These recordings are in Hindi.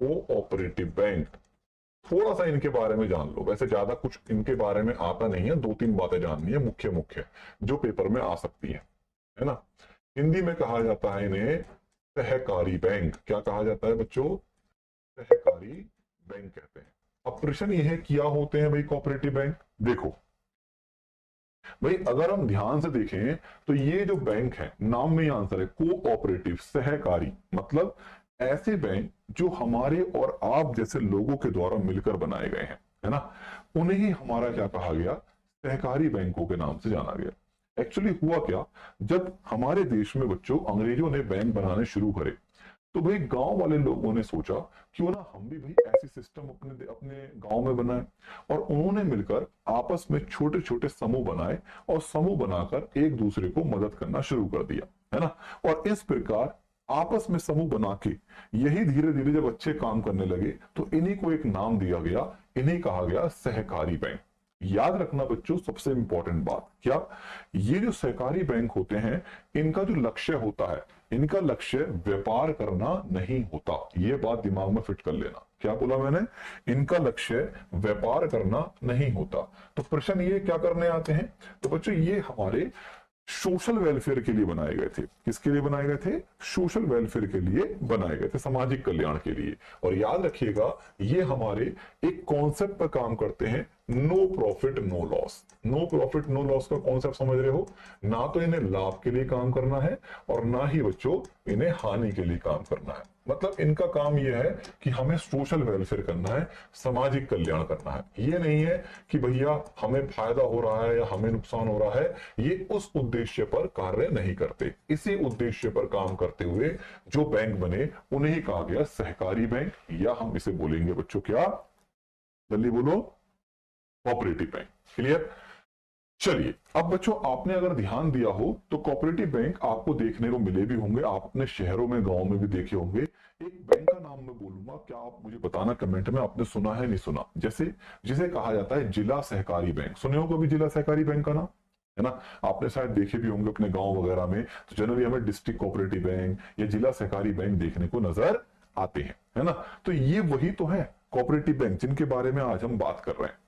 Cooperative bank. थोड़ा सा इनके बारे में जान लो, वैसे ज्यादा कुछ इनके बारे में आता नहीं है, दो तीन बातें जाननी है मुख्य मुख्य जो पेपर में आ सकती है ना। हिंदी में कहा जाता है इन्हें सहकारी बैंक। क्या कहा जाता है बच्चों? सहकारी बैंक कहते हैं। अब प्रश्न ये है क्या होते हैं भाई कोऑपरेटिव बैंक? देखो भाई, अगर हम ध्यान से देखें तो ये जो बैंक है, नाम में ही आंसर है कोऑपरेटिव, सहकारी, मतलब ऐसे बैंक जो हमारे और आप जैसे लोगों के द्वारा मिलकर बनाए गए हैं, है ना, उन्हें ही हमारा क्या कहा गया? सहकारी बैंकों के नाम से जाना गया। एक्चुअली हुआ क्या, जब हमारे देश में बच्चों अंग्रेजों ने बैंक बनाने शुरू करे, तो भाई गांव वाले लोगों ने सोचा क्यों ना हम भी भाई ऐसी सिस्टम अपने अपने गांव में बनाए, और उन्होंने मिलकर आपस में छोटे छोटे समूह बनाए और समूह बनाकर एक दूसरे को मदद करना शुरू कर दिया, है ना। और इस प्रकार आपस में समूह बना के यही धीरे धीरे जब अच्छे काम करने लगे तो इन्हीं को एक नाम दिया गया, इन्हीं कहा गया सहकारी बैंक। याद रखना बच्चों सबसे इंपॉर्टेंट बात क्या, ये जो सहकारी बैंक होते हैं इनका जो लक्ष्य होता है, इनका लक्ष्य व्यापार करना नहीं होता। ये बात दिमाग में फिट कर लेना। क्या बोला मैंने? इनका लक्ष्य व्यापार करना नहीं होता। तो प्रश्न ये क्या करने आते हैं? तो बच्चों ये हमारे सोशल वेलफेयर के लिए बनाए गए थे। किसके लिए बनाए गए थे? सोशल वेलफेयर के लिए बनाए गए थे, सामाजिक कल्याण के लिए। और याद रखिएगा ये हमारे एक कॉन्सेप्ट पर काम करते हैं, no profit no loss. No profit no loss का कॉन्सेप्ट समझ रहे हो? ना तो इन्हें लाभ के लिए काम करना है और ना ही बच्चों इन्हें हानि के लिए काम करना है। मतलब इनका काम यह है कि हमें सोशल वेलफेयर करना है, सामाजिक कल्याण करना है। ये नहीं है कि भैया हमें फायदा हो रहा है या हमें नुकसान हो रहा है, ये उस उद्देश्य पर कार्य नहीं करते। इसी उद्देश्य पर काम करते हुए जो बैंक बने उन्हें ही कहा गया सहकारी बैंक, या हम इसे बोलेंगे बच्चों क्या? जल्दी बोलो, कोऑपरेटिव बैंक। क्लियर? चलिए अब बच्चों आपने अगर ध्यान दिया हो तो कोऑपरेटिव बैंक आपको देखने को मिले भी होंगे, आप अपने शहरों में गांव में भी देखे होंगे। एक बैंक का नाम मैं बोलूंगा, क्या आप मुझे बताना कमेंट में आपने सुना है नहीं सुना? जैसे जिसे कहा जाता है जिला सहकारी बैंक। सुने हो कभी जिला सहकारी बैंक का नाम? है ना, आपने शायद देखे भी होंगे अपने गांव वगैरह में। तो जनरली हमें डिस्ट्रिक्ट कोऑपरेटिव बैंक या जिला सहकारी बैंक देखने को नजर आते हैं, है ना। तो ये वही तो है कोऑपरेटिव बैंक जिनके बारे में आज हम बात कर रहे हैं।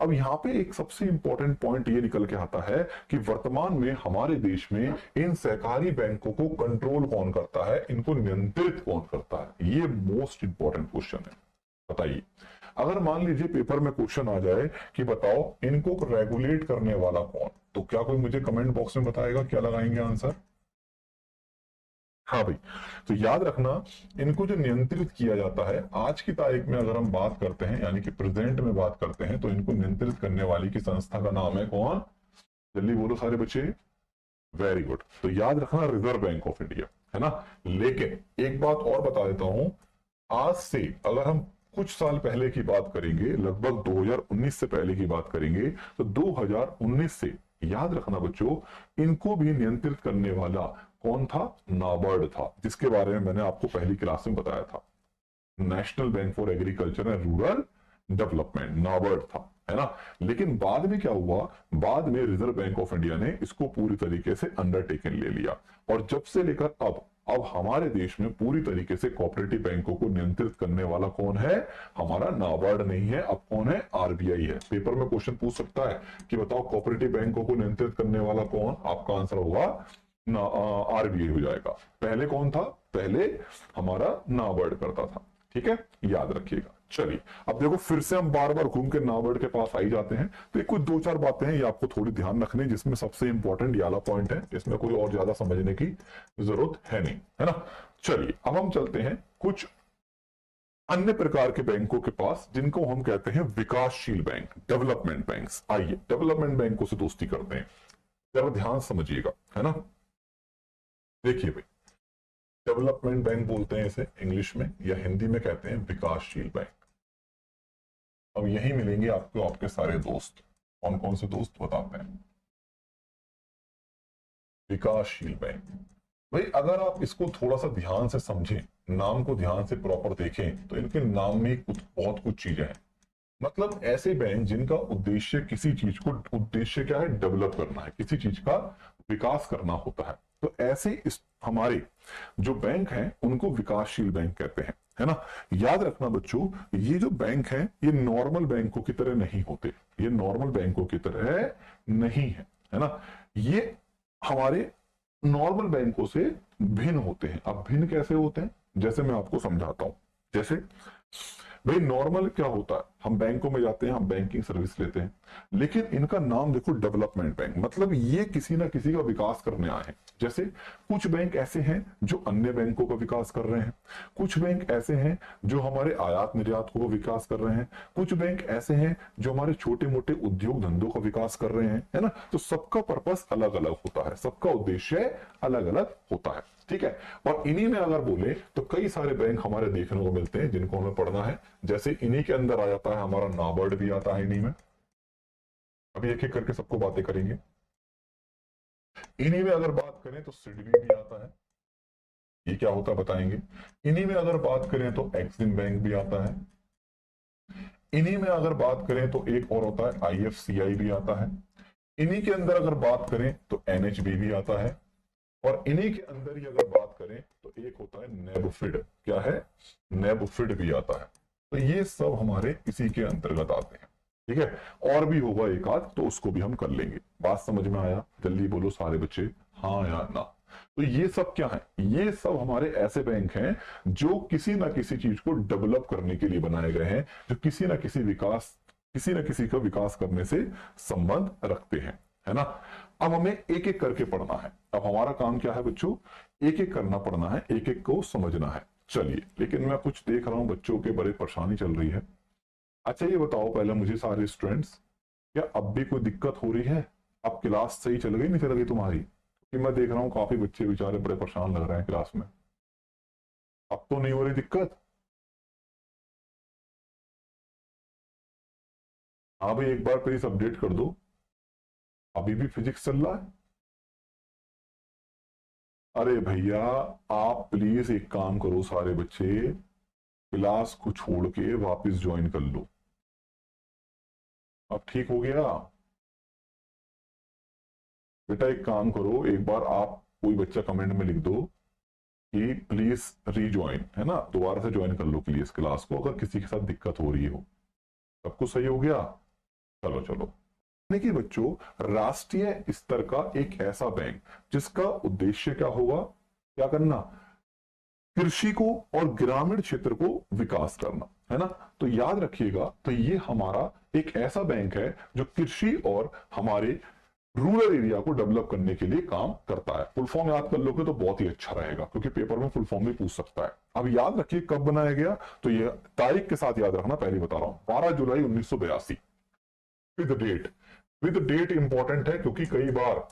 अब यहाँ पे एक सबसे इंपॉर्टेंट पॉइंट ये निकल के आता है कि वर्तमान में हमारे देश में इन सहकारी बैंकों को कंट्रोल कौन करता है, इनको नियंत्रित कौन करता है? ये मोस्ट इंपॉर्टेंट क्वेश्चन है। बताइए, अगर मान लीजिए पेपर में क्वेश्चन आ जाए कि बताओ इनको रेगुलेट करने वाला कौन, तो क्या कोई मुझे कमेंट बॉक्स में बताएगा क्या लगाएंगे आंसर? हाँ भाई, तो याद रखना इनको जो नियंत्रित किया जाता है आज की तारीख में अगर हम बात करते हैं यानी कि प्रेजेंट में बात करते हैं, तो इनको नियंत्रित करने वाली की संस्था का नाम है कौन? जल्दी बोलो सारे बच्चे। Very good. तो याद रखना रिजर्व बैंक ऑफ इंडिया, है ना। लेकिन एक बात और बता देता हूं, आज से अगर हम कुछ साल पहले की बात करेंगे, लगभग 2019 से पहले की बात करेंगे, तो 2019 से याद रखना बच्चों इनको भी नियंत्रित करने वाला कौन था? नाबार्ड था, जिसके बारे में मैंने आपको पहली क्लास में बताया था। National bank for agriculture and rural development, NABARD था, है ना। लेकिन बाद में क्या हुआ? बाद में रिजर्व बैंक ऑफ इंडिया ने इसको पूरी तरीके से अंडरटेकन ले लिया, और जब से लेकर अब हमारे देश में पूरी तरीके से कोऑपरेटिव बैंकों को नियंत्रित करने वाला कौन है? हमारा नाबार्ड नहीं है, अब कौन है? आरबीआई है। पेपर में क्वेश्चन पूछ सकता है कि बताओ कोऑपरेटिव बैंकों को नियंत्रित करने वाला कौन? आपका आंसर होगा आरबीआई हो जाएगा। पहले कौन था? पहले हमारा नाबार्ड करता था। ठीक है, याद रखिएगा। चलिए अब देखो फिर से हम बार बार घूम के नाबार्ड के पास आई जाते हैं, तो एक कुछ दो चार बातें हैं ये आपको थोड़ी ध्यान रखनी, जिसमें सबसे इंपॉर्टेंट ये वाला पॉइंट है, इसमें कोई और ज्यादा समझने की जरूरत है नहीं, है ना। चलिए अब हम चलते हैं कुछ अन्य प्रकार के बैंकों के पास जिनको हम कहते हैं विकासशील बैंक, डेवलपमेंट बैंक्स। आइए डेवलपमेंट बैंकों से दोस्ती करते हैं, जरा ध्यान समझिएगा, है ना। देखिए भाई, डेवलपमेंट बैंक बोलते हैं इसे इंग्लिश में, या हिंदी में कहते हैं विकासशील बैंक। अब यही मिलेंगे आपको आपके सारे दोस्त। कौन कौन से दोस्त बताते हैं? विकासशील बैंक। भाई अगर आप इसको थोड़ा सा ध्यान से समझें, नाम को ध्यान से प्रॉपर देखें, तो इनके नाम में कुछ बहुत कुछ चीजें हैं। मतलब ऐसे बैंक जिनका उद्देश्य किसी चीज को, उद्देश्य क्या है? डेवलप करना है, किसी चीज का विकास करना होता है। तो ऐसे हमारे जो बैंक हैं उनको विकासशील बैंक कहते हैं, है ना। याद रखना बच्चों, ये जो बैंक हैं ये नॉर्मल बैंकों की तरह नहीं होते, ये नॉर्मल बैंकों की तरह नहीं है ना। ये हमारे नॉर्मल बैंकों से भिन्न होते हैं। अब भिन्न कैसे होते हैं, जैसे मैं आपको समझाता हूं। जैसे भाई नॉर्मल क्या होता है, हम बैंकों में जाते हैं, हम बैंकिंग सर्विस लेते हैं, लेकिन इनका नाम देखो डेवलपमेंट बैंक, मतलब ये किसी ना किसी का विकास करने आए हैं। जैसे कुछ बैंक ऐसे हैं जो अन्य बैंकों का विकास कर रहे हैं, कुछ बैंक ऐसे हैं जो हमारे आयात निर्यात को विकास कर रहे हैं, कुछ बैंक ऐसे हैं जो हमारे छोटे मोटे उद्योग धंधों का विकास कर रहे हैं, है ना। तो सबका पर्पस अलग अलग होता है, सबका उद्देश्य अलग अलग होता है, ठीक है। और इन्हीं में अगर बोले तो कई सारे बैंक हमारे देखने को मिलते हैं जिनको हमें पढ़ना है। जैसे इन्हीं के अंदर आ जाता है हमारा नाबार्ड भी आता है इन्हीं में। अभी एक एक करके सबको बातें करेंगे। इन्हीं में अगर बात करें तो सिडबी भी आता है, ये क्या होता है बताएंगे। इन्हीं में अगर बात करें तो एक्सिम बैंक भी आता है। इन्हीं में अगर बात करें तो एक और होता है आईएफसीआई भी आता है। इन्हीं के अंदर अगर बात करें तो एनएचबी भी आता है। और इन्हीं के अंदर ही अगर बात करें तो एक होता है नेबफिड, क्या है, नेबफिड भी आता है। तो ये सब हमारे इसी के अंतर्गत आते हैं, ठीक है। और भी होगा एक आध तो उसको भी हम कर लेंगे। बात समझ में आया, जल्दी बोलो सारे बच्चे हाँ या ना। तो ये सब क्या है, ये सब हमारे ऐसे बैंक हैं जो किसी ना किसी चीज को डेवलप करने के लिए बनाए गए हैं, जो किसी ना किसी का विकास करने से संबंध रखते हैं, है ना। अब हमें एक एक करके पढ़ना है। अब हमारा काम क्या है बच्चों, एक एक करना पड़ना है, एक एक को समझना है। चलिए, लेकिन मैं कुछ देख रहा हूं बच्चों के बड़े परेशानी चल रही है। अच्छा ये बताओ पहले मुझे सारे स्टूडेंट्स, क्या अब भी कोई दिक्कत हो रही है? अब क्लास सही चल गई नहीं चल गई तुम्हारी? कि मैं देख रहा हूँ काफी बच्चे बेचारे बड़े परेशान लग रहे हैं क्लास में। अब तो नहीं हो रही दिक्कत? हाँ भाई एक बार प्लीज अपडेट कर दो। अभी भी फिजिक्स चल रहा है? अरे भैया आप प्लीज एक काम करो सारे बच्चे, क्लास को छोड़ के वापस ज्वाइन कर लो। अब ठीक हो गया? बेटा एक काम करो, एक बार आप कोई बच्चा कमेंट में लिख दो कि प्लीज रीज्वाइन, है ना, दोबारा से ज्वाइन कर लो प्लीज क्लास को, अगर किसी के साथ दिक्कत हो रही हो। सब कुछ सही हो गया? चलो चलो। कि बच्चों राष्ट्रीय स्तर का एक ऐसा बैंक जिसका उद्देश्य क्या होगा, क्या करना, कृषि को और ग्रामीण क्षेत्र को विकास करना, है ना। तो याद रखिएगा, तो ये हमारा एक ऐसा बैंक है जो कृषि और हमारे रूरल एरिया को डेवलप करने के लिए काम करता है। फुल फॉर्म याद कर लोगे तो बहुत ही अच्छा रहेगा, क्योंकि पेपर में फुल फॉर्म भी पूछ सकता है। अब याद रखिए कब बनाया गया, तो ये तारीख के साथ याद रखना, पहले बता रहा हूं 12 जुलाई 1982 with date. With date important है क्योंकि कई बार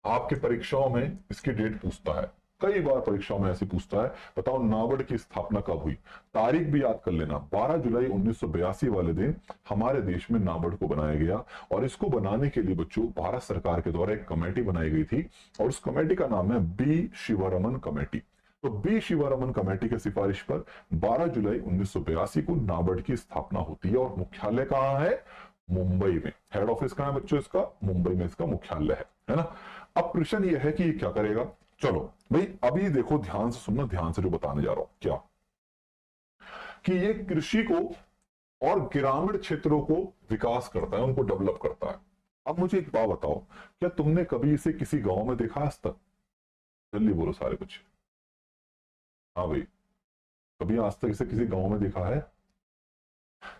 आपके परीक्षाओं में इसकी डेट पूछता है, कई बार परीक्षाओं में ऐसे पूछता है, बताओ नाबार्ड की स्थापना कब हुई। तारीख भी याद कर लेना, 12 जुलाई 1982 वाले दिन हमारे देश में नाबार्ड को बनाया गया। और इसको बनाने के लिए बच्चों भारत सरकार के द्वारा एक कमेटी बनाई गई थी, और उस कमेटी का नाम है बी शिवरमन कमेटी। तो बी शिवरमन कमेटी की सिफारिश पर 12 जुलाई 1982 को नाबार्ड की स्थापना होती है। और मुख्यालय कहां है? मुंबई में। हेड ऑफिस कहां है बच्चों इसका? मुंबई में इसका मुख्यालय है ना। अब प्रश्न यह है कि ये क्या करेगा। चलो भाई अभी देखो ध्यान से सुनना, ध्यान से जो बताने जा रहा हूं, क्या कि ये कृषि को और ग्रामीण क्षेत्रों को विकास करता है, उनको डेवलप करता है। अब मुझे एक बात बताओ, क्या तुमने कभी इसे किसी गांव में देखा आज तक? जल्दी बोलो सारे बच्चे। हाँ भाई, कभी आज तक इसे किसी गांव में देखा है?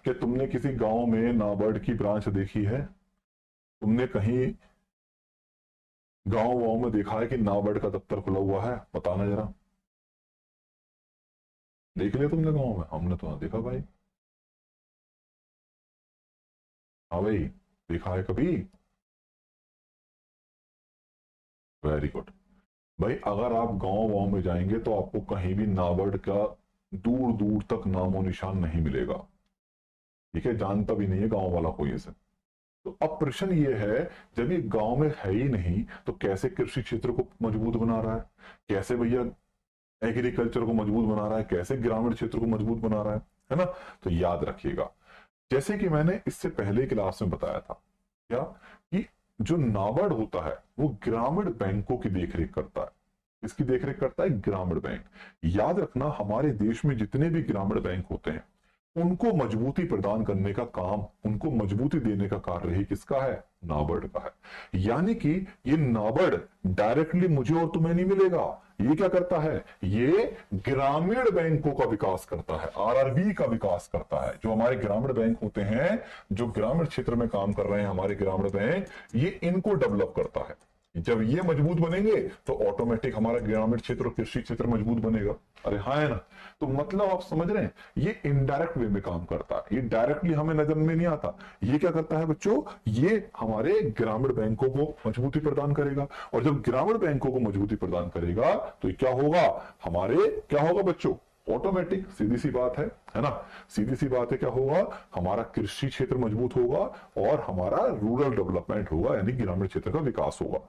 क्या तुमने किसी गांव में नाबार्ड की ब्रांच देखी है? तुमने कहीं गांव वाँव में देखा है कि नाबार्ड का दफ्तर खुला हुआ है? बताना जरा, देख लिया तुमने गांव में? हमने तो ना देखा भाई। हाँ भाई, देखा है कभी? वेरी गुड भाई, अगर आप गांव वाँव में जाएंगे तो आपको कहीं भी नाबार्ड का दूर दूर तक नामो निशान नहीं मिलेगा, ठीक है, जानता भी नहीं है गांव वाला कोई इसे। तो अब प्रश्न ये है, जब ये गांव में है ही नहीं तो कैसे कृषि क्षेत्र को मजबूत बना रहा है, कैसे भैया एग्रीकल्चर को मजबूत बना रहा है, कैसे ग्रामीण क्षेत्र को मजबूत बना रहा है ना। तो याद रखिएगा, जैसे कि मैंने इससे पहले क्लास में बताया था क्या, कि जो नाबार्ड होता है वो ग्रामीण बैंकों की देखरेख करता है। इसकी देखरेख करता है ग्रामीण बैंक। याद रखना, हमारे देश में जितने भी ग्रामीण बैंक होते हैं उनको मजबूती प्रदान करने का काम, उनको मजबूती देने का कार्य ही किसका है? नाबार्ड का है। यानी कि ये नाबार्ड डायरेक्टली मुझे और तुम्हें नहीं मिलेगा। ये क्या करता है? ये ग्रामीण बैंकों का विकास करता है, आरआरबी का विकास करता है। जो हमारे ग्रामीण बैंक होते हैं, जो ग्रामीण क्षेत्र में काम कर रहे हैं हमारे ग्रामीण बैंक, ये इनको डेवलप करता है। जब ये मजबूत बनेंगे तो ऑटोमेटिक हमारा ग्रामीण क्षेत्र और कृषि क्षेत्र मजबूत बनेगा। अरे हाँ, है ना? तो मतलब आप समझ रहे हैं, ये इनडायरेक्ट वे में काम करता है, ये डायरेक्टली हमें नजर में नहीं आता। ये क्या करता है बच्चों? ये हमारे ग्रामीण बैंकों को मजबूती प्रदान करेगा, और जब ग्रामीण बैंकों को मजबूती प्रदान करेगा तो क्या होगा? हमारे क्या होगा बच्चों? ऑटोमेटिक, सीधी सी बात है ना? सीधी सी बात है, क्या होगा? हमारा कृषि क्षेत्र मजबूत होगा और हमारा रूरल डेवलपमेंट होगा, यानी ग्रामीण क्षेत्र का विकास होगा।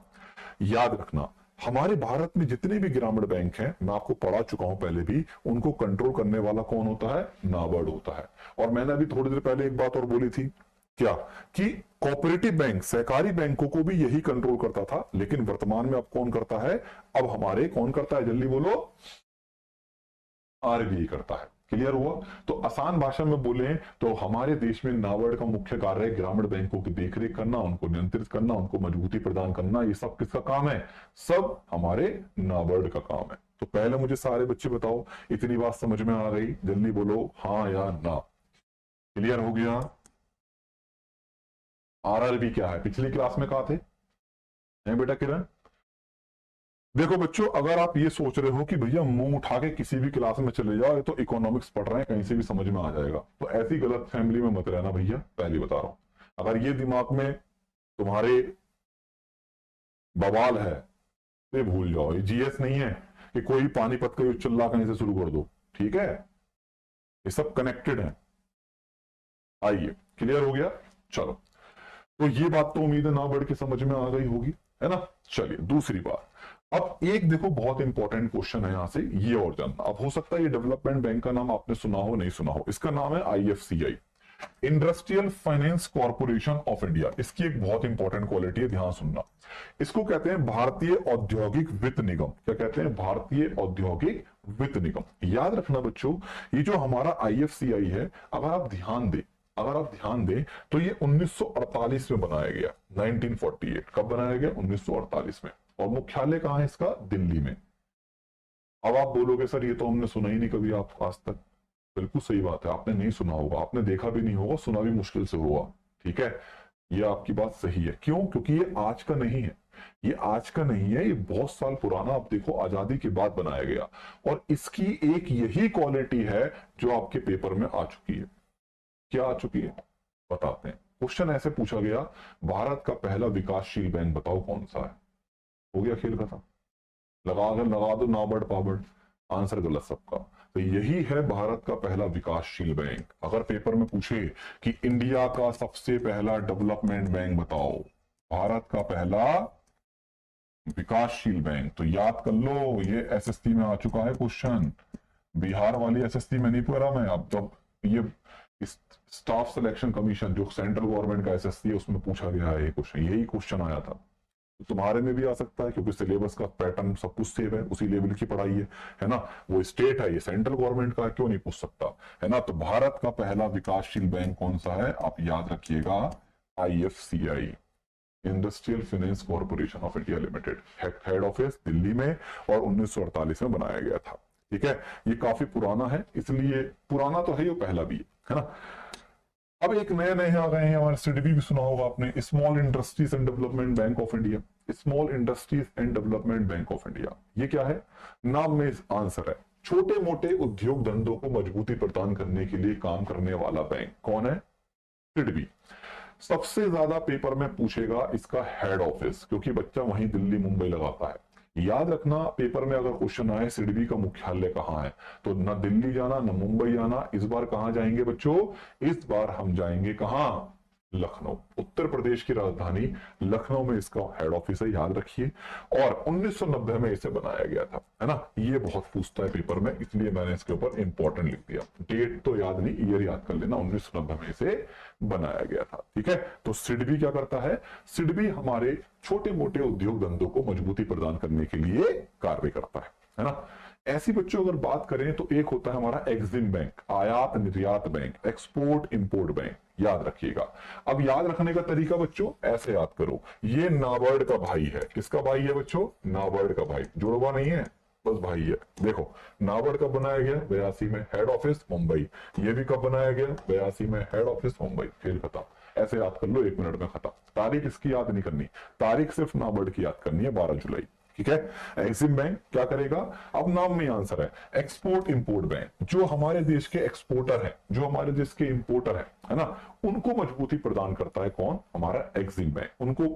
याद रखना, हमारे भारत में जितने भी ग्रामीण बैंक हैं, मैं आपको पढ़ा चुका हूं पहले भी, उनको कंट्रोल करने वाला कौन होता है? नाबार्ड होता है। और मैंने अभी थोड़ी देर पहले एक बात और बोली थी, क्या? कि कोऑपरेटिव बैंक, सहकारी बैंकों को भी यही कंट्रोल करता था, लेकिन वर्तमान में अब कौन करता है? अब हमारे कौन करता है? जल्दी बोलो। आरबीआई करता है। क्लियर हुआ? तो आसान भाषा में बोले तो हमारे देश में नाबार्ड का मुख्य कार्य है ग्रामीण बैंकों की देखरेख करना, उनको नियंत्रित करना, उनको मजबूती प्रदान करना। ये सब किसका काम है? सब हमारे नाबार्ड का काम है। तो पहले मुझे सारे बच्चे बताओ, इतनी बात समझ में आ गई? जल्दी बोलो हाँ या ना। क्लियर हो गया? आरआरबी क्या है? पिछली क्लास में कहा थे नहीं बेटा किरण? देखो बच्चों, अगर आप ये सोच रहे हो कि भैया मुंह उठा के किसी भी क्लास में चले जाओ, ये तो इकोनॉमिक्स पढ़ रहे हैं, कहीं से भी समझ में आ जाएगा, तो ऐसी गलत फैमिली में मत रहना भैया, पहले बता रहा हूं। अगर ये दिमाग में तुम्हारे बवाल है तो भूल जाओ, ये जीएस नहीं है कि कोई पानीपत का युद्ध चल रहा कहीं से शुरू कर दो। ठीक है? ये सब कनेक्टेड है। आइए, क्लियर हो गया? चलो, तो ये बात तो उम्मीद है ना बढ़ के समझ में आ गई होगी, है ना? चलिए दूसरी बात। अब एक देखो बहुत इंपॉर्टेंट क्वेश्चन है यहां से, ये और जानना। अब हो सकता है ये डेवलपमेंट बैंक का नाम आपने सुना हो, नहीं सुना हो। इसका नाम है IFCI, industrial finance corporation of India. इसकी एक बहुत इंपॉर्टेंट क्वालिटी है, ध्यान सुनना। इसको कहते हैं भारतीय औद्योगिक वित्त निगम। क्या कहते हैं? भारतीय औद्योगिक वित्त निगम। याद रखना बच्चों, ये जो हमारा आईएफसीआई है, अगर आप ध्यान दें तो ये 1948 में बनाया गया। 1948 कब बनाया गया? 1948 में। और मुख्यालय कहां है इसका? दिल्ली में। अब आप बोलोगे सर ये तो हमने सुना ही नहीं कभी आप आज तक। बिल्कुल सही बात है, आपने नहीं सुना होगा, आपने देखा भी नहीं होगा, सुना भी मुश्किल से होगा। ठीक है, ये आपकी बात सही है। क्यों? क्योंकि ये आज का नहीं है, ये आज का नहीं है, ये बहुत साल पुराना, आप देखो आजादी के बाद बनाया गया। और इसकी एक यही क्वालिटी है जो आपके पेपर में आ चुकी है। क्या आ चुकी है? बताते हैं। क्वेश्चन ऐसे पूछा गया, भारत का पहला विकासशील बैंक बताओ कौन सा है? हो गया खेल खत्म। लगा दो नाबार्ड पाबर्ड, आंसर गलत सबका। तो यही है भारत का पहला विकासशील बैंक। अगर पेपर में पूछे कि इंडिया का सबसे पहला डेवलपमेंट बैंक बताओ, भारत का पहला विकासशील बैंक, तो याद कर लो, ये एसएससी में आ चुका है क्वेश्चन। बिहार वाली एसएससी में नहीं पूरा मैं, अब जब ये स्टाफ सिलेक्शन कमीशन जो सेंट्रल गवर्नमेंट का एसएससी है उसमें पूछा गया है ये क्वेश्चन, यही क्वेश्चन आया था। तो तुम्हारे में भी आ सकता है, क्योंकि सिलेबस का पैटर्न सब कुछ सेम है, उसी लेवल की पढ़ाई है ना? वो स्टेट है, ये सेंट्रल गवर्नमेंट का, क्यों नहीं पूछ सकता, है ना? तो भारत का पहला विकासशील बैंक कौन सा है? आप याद रखिएगा, IFCI, industrial finance corporation of India limited. Head office Delhi में, और 1948 में बनाया गया था। ठीक है, ये काफी पुराना है, इसलिए पुराना तो है, ये पहला भी है ना? अब एक नए नए आ गए हैं हमारे, सिडबी भी सुना होगा आपने, small industries and development bank of India. Small industries and development bank of India, ये क्या है? नाम में आंसर है, छोटे मोटे उद्योग धंधों को मजबूती प्रदान करने के लिए काम करने वाला बैंक। कौन है? सिडबी। सबसे ज्यादा पेपर में पूछेगा इसका हेड ऑफिस, क्योंकि बच्चा वहीं दिल्ली मुंबई लगाता है। याद रखना, पेपर में अगर क्वेश्चन आए सिडबी का मुख्यालय कहां है, तो ना दिल्ली जाना ना मुंबई जाना, इस बार कहां जाएंगे बच्चों? इस बार हम जाएंगे कहां? लखनऊ, उत्तर प्रदेश की राजधानी लखनऊ में इसका हेड ऑफिस है, याद रखिए। और 1990 में इसे बनाया गया था, है ना। ये बहुत पूछता है पेपर में, इसलिए मैंने इसके ऊपर इंपॉर्टेंट लिख दिया। डेट तो याद नहीं, ईयर याद कर लेना, 1990 में इसे बनाया गया था, ठीक है। तो सिडबी क्या करता है? सिडबी हमारे छोटे मोटे उद्योग धंधों को मजबूती प्रदान करने के लिए कार्य करता है ना। ऐसी बच्चों अगर बात करें तो एक होता है हमारा एग्जिम बैंक, आयात निर्यात बैंक, एक्सपोर्ट इंपोर्ट बैंक, याद रखिएगा। अब याद रखने का तरीका बच्चों ऐसे याद करो, ये नाबार्ड का भाई है। किसका भाई है बच्चों? नाबार्ड का भाई, जुड़वा नहीं है, बस भाई है। देखो नाबार्ड कब बनाया गया? 82 में, हेड ऑफिस मुंबई। ये भी कब बनाया गया? 82 में, हेड ऑफिस मुंबई। फिर खत्म, ऐसे याद कर लो, 1 मिनट में खत्म। तारीख इसकी याद नहीं करनी, तारीख सिर्फ नाबार्ड की याद करनी है, 12 जुलाई, ठीक है। एक्सिम बैंक क्या करेगा? अब नाम में आंसर है, एक्सपोर्ट इंपोर्ट बैंक। जो हमारे देश के एक्सपोर्टर है, जो हमारे देश के इंपोर्टर है ना, उनको मजबूती प्रदान करता है कौन? हमारा एक्सिम बैंक। उनको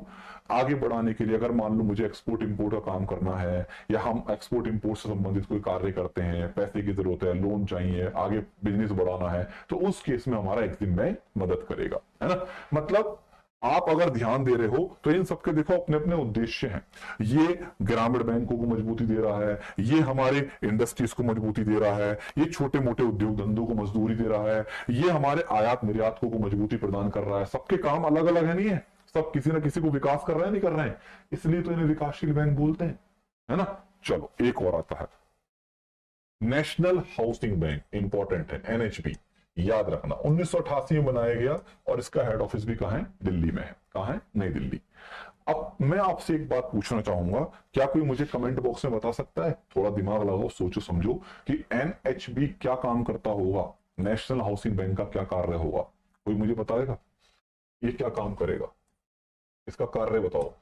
आगे बढ़ाने के लिए, अगर मान लो मुझे एक्सपोर्ट इंपोर्ट का काम करना है, या हम एक्सपोर्ट इंपोर्ट से संबंधित कोई कार्य करते हैं, पैसे की जरूरत है, लोन चाहिए, आगे बिजनेस बढ़ाना है, तो उस केस में हमारा एक्सिम बैंक मदद करेगा, है ना। मतलब आप अगर ध्यान दे रहे हो तो इन सबके देखो अपने अपने उद्देश्य हैं। ये ग्रामीण बैंकों को मजबूती दे रहा है, ये हमारे इंडस्ट्रीज को मजबूती दे रहा है, ये छोटे मोटे उद्योग धंधों को मजदूरी दे रहा है, ये हमारे आयात निर्यातकों को मजबूती प्रदान कर रहा है। सबके काम अलग अलग है, नहीं है, सब किसी ना किसी को विकास कर रहे हैं, नहीं कर रहे हैं, इसलिए तो इन्हें विकासशील बैंक बोलते हैं, है ना। चलो एक और आता है, नेशनल हाउसिंग बैंक, इंपॉर्टेंट है, एनएचबी, याद रखना। 1988 में बनाया गया और इसका हेड ऑफिस भी कहां है? दिल्ली में है। कहां है? नई दिल्ली। अब मैं आपसे एक बात पूछना चाहूंगा, क्या कोई मुझे कमेंट बॉक्स में बता सकता है? थोड़ा दिमाग लगाओ, सोचो समझो कि एनएचबी क्या काम करता होगा, नेशनल हाउसिंग बैंक का क्या कार्य होगा? कोई मुझे बताएगा ये क्या काम करेगा? इसका कार्य बताओ,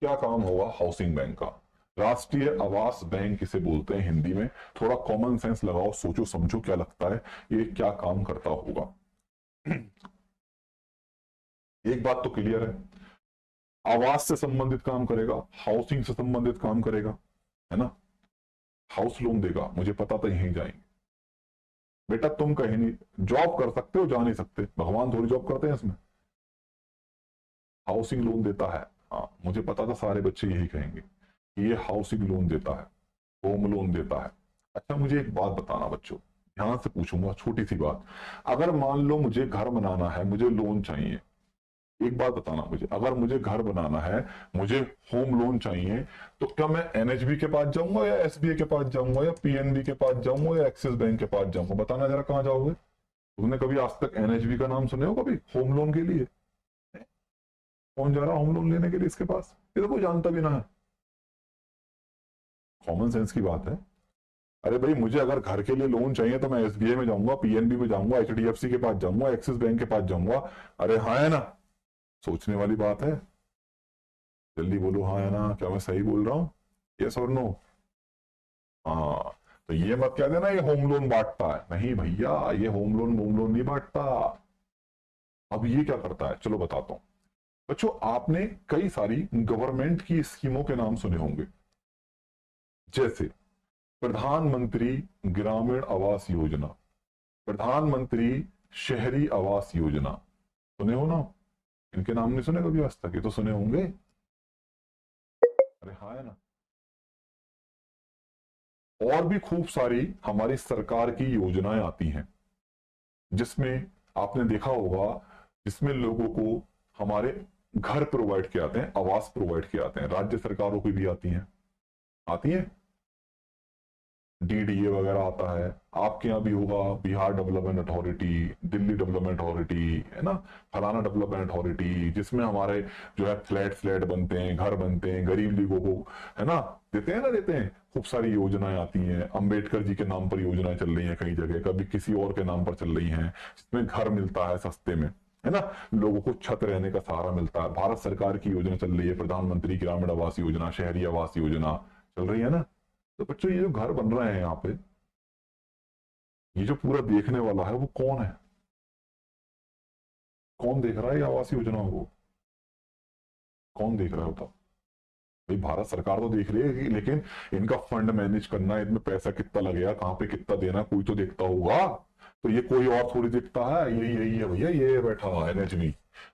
क्या काम होगा हाउसिंग बैंक का? राष्ट्रीय आवास बैंक इसे बोलते हैं हिंदी में। थोड़ा कॉमन सेंस लगाओ, सोचो समझो, क्या लगता है ये क्या काम करता होगा? एक बात तो क्लियर है, आवास से संबंधित काम करेगा, हाउसिंग से संबंधित काम करेगा, है ना। हाउस लोन देगा, मुझे पता तो यहीं जाएंगे। बेटा तुम कहीं नहीं जॉब कर सकते हो, जा नहीं सकते, भगवान थोड़ी जॉब करते हैं इसमें। हाउसिंग लोन देता है, हाँ मुझे पता था सारे बच्चे यही कहेंगे, ये हाउसिंग लोन देता है, होम लोन देता है। अच्छा मुझे एक बात बताना बच्चों, ध्यान से पूछूंगा, छोटी सी बात। अगर मान लो मुझे घर बनाना है, मुझे लोन चाहिए, एक बात बताना मुझे, अगर मुझे घर बनाना है, मुझे होम लोन चाहिए, तो क्या मैं एनएचबी के पास जाऊंगा, या एसबीआई के पास जाऊंगा, या पीएनबी के पास जाऊंगा, या एक्सिस बैंक के पास जाऊंगा? बताना जरा, कहां जाओगे? तुमने कभी आज तक एनएचबी का नाम सुने हो कभी होम लोन के लिए? कौन जा रहा होम लोन लेने के लिए इसके पास? ये तो कोई जानता भी ना है। कॉमन सेंस की बात है। अरे भाई मुझे अगर घर के लिए लोन चाहिए तो मैं एसबीआई में जाऊंगा, पीएनबी में जाऊंगा, एचडीएफसी के पास जाऊंगा, एक्सिस बैंक के पास जाऊंगा। अरे हाँ है ना, सोचने वाली बात है। जल्दी बोलो हाँ है ना, क्या मैं सही बोल रहा हूँ? यस और नो? हाँ, तो ये मत कह देना ये होम लोन बांटता है, नहीं भैया ये होम लोन नहीं बांटता। अब ये क्या करता है, चलो बताता हूं बच्चों। आपने कई सारी गवर्नमेंट की स्कीमों के नाम सुने होंगे, जैसे प्रधानमंत्री ग्रामीण आवास योजना, प्रधानमंत्री शहरी आवास योजना, सुने हो ना? इनके नाम नहीं सुने कभी आज तक? ये तो सुने होंगे। अरे हाँ है ना। और भी खूब सारी हमारी सरकार की योजनाएं आती हैं, जिसमें आपने देखा होगा, जिसमें लोगों को हमारे घर प्रोवाइड किए जाते हैं, आवास प्रोवाइड किए जाते हैं। राज्य सरकारों की भी आती हैं, आती हैं, डीडीए वगैरह आता है। आपके यहाँ भी होगा, Bihar development authority, Delhi development authority, है ना, फलाना डेवलपमेंट अथॉरिटी, जिसमें हमारे जो है फ्लैट बनते हैं, घर बनते हैं, गरीब लोगों को, है ना, देते हैं ना, देते हैं। खूब सारी योजनाएं आती हैं, अंबेडकर जी के नाम पर योजनाएं चल रही हैं कई जगह, कभी किसी और के नाम पर चल रही हैं, जिसमें घर मिलता है सस्ते में, है ना, लोगों को छत रहने का सहारा मिलता है। भारत सरकार की योजना चल रही है, प्रधानमंत्री ग्रामीण आवास योजना, शहरी आवास योजना चल रही है ना। तो बच्चों ये जो घर बन रहे हैं यहाँ पे, ये जो पूरा देखने वाला है वो कौन है? कौन देख रहा है ये आवास योजनाओं को? कौन देख रहा होता? भाई भारत सरकार तो देख रही है, लेकिन इनका फंड मैनेज करना, इनमें पैसा कितना लगेगा, कहां पे कितना देना, कोई तो देखता होगा। तो ये कोई और थोड़ी दिखता है, यही यही है भैया, ये बैठा हुआ एनएचबी।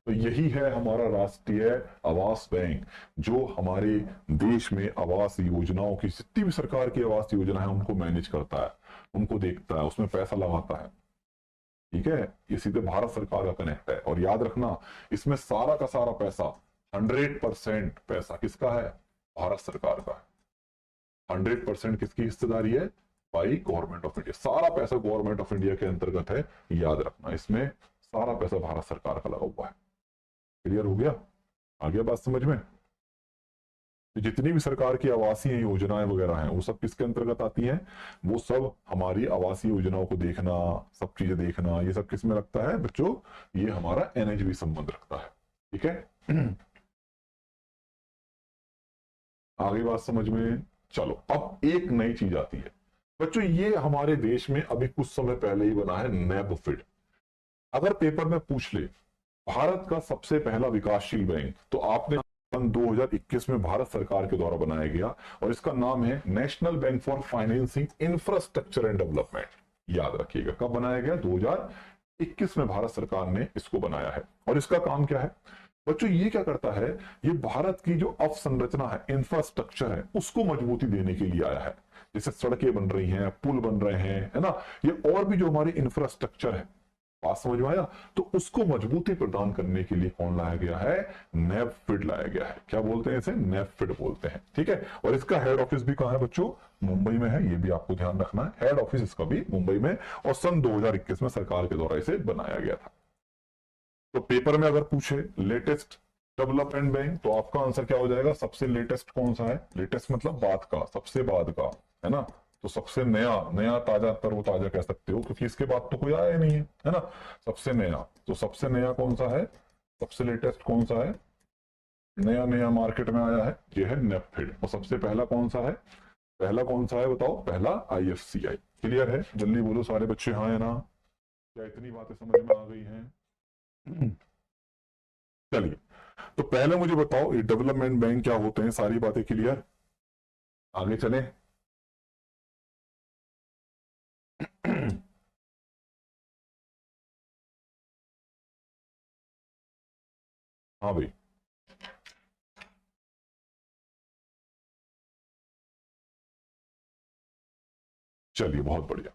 तो यही है हमारा राष्ट्रीय आवास बैंक, जो हमारे देश में आवास योजनाओं की, जितनी भी सरकार की आवास योजना है उनको मैनेज करता है, उनको देखता है, उसमें पैसा लगाता है। ठीक है, ये सीधे भारत सरकार का कनेक्ट है। और याद रखना, इसमें सारा का सारा पैसा, 100% पैसा किसका है? भारत सरकार का है। 100% किसकी हिस्सेदारी है? By government of India. सारा पैसा गवर्नमेंट ऑफ इंडिया के अंतर्गत है, याद रखना, इसमें सारा पैसा भारत सरकार का लगा हुआ है। क्लियर हो गया? आ गया बात समझ में? तो जितनी भी सरकार की आवासीय योजनाएं वगैरह हैं वो सब किसके अंतर्गत आती हैं? वो सब हमारी आवासीय योजनाओं को देखना, सब चीजें देखना, ये सब किस में लगता है बच्चों? ये हमारा एनएचबी संबंध रखता है। ठीक है, आगे बात समझ में? चलो, अब एक नई चीज आती है बच्चों, ये हमारे देश में अभी कुछ समय पहले ही बना है नेबफिड। अगर पेपर में पूछ ले भारत का सबसे पहला विकासशील बैंक, तो आपने सन 2021 में भारत सरकार के द्वारा बनाया गया, और इसका नाम है national bank for financing infrastructure and development. याद रखिएगा, कब बनाया गया? 2021 में भारत सरकार ने इसको बनाया है। और इसका काम क्या है बच्चों? ये क्या करता है, ये भारत की जो अवसंरचना है, इंफ्रास्ट्रक्चर है, उसको मजबूती देने के लिए आया है। जैसे सड़कें बन रही हैं, पुल बन रहे हैं, है ना, ये और भी जो हमारे इंफ्रास्ट्रक्चर है, बात समझ में आया? तो उसको मजबूती प्रदान करने के लिए कौन लाया गया है? नेबफिड लाया गया है। क्या बोलते हैं इसे? नेबफिड बोलते हैं। ठीक है, और इसका हेड ऑफिस भी कहां है बच्चों? मुंबई में है। ये भी आपको ध्यान रखना है, हेड ऑफिस इसका भी मुंबई में, और सन 2021 में सरकार के द्वारा इसे बनाया गया था। तो पेपर में अगर पूछे लेटेस्ट डेवलपमेंट बैंक, तो आपका आंसर क्या हो जाएगा? सबसे लेटेस्ट कौन सा है? लेटेस्ट मतलब बाद का, सबसे बाद का, है ना। तो सबसे नया, नया ताजा तरोताजा कह सकते हो, क्योंकि इसके बाद तो कोई आया ही नहीं है ना। सबसे नया, तो सबसे नया कौन सा है? सबसे लेटेस्ट कौन सा है? नया नया मार्केट में आया है, ये है नेबफिड। और सबसे पहला कौन सा है? पहला कौन सा है बताओ? पहला आईएफसीआई। क्लियर है? जल्दी बोलो सारे बच्चे, हाँ है ना? क्या इतनी बातें समझ में आ गई हैं? चलिए, तो पहले मुझे बताओ ये डेवलपमेंट बैंक क्या होते हैं? सारी बातें क्लियर? आगे चलें। हाँ भाई, चलिए बहुत बढ़िया,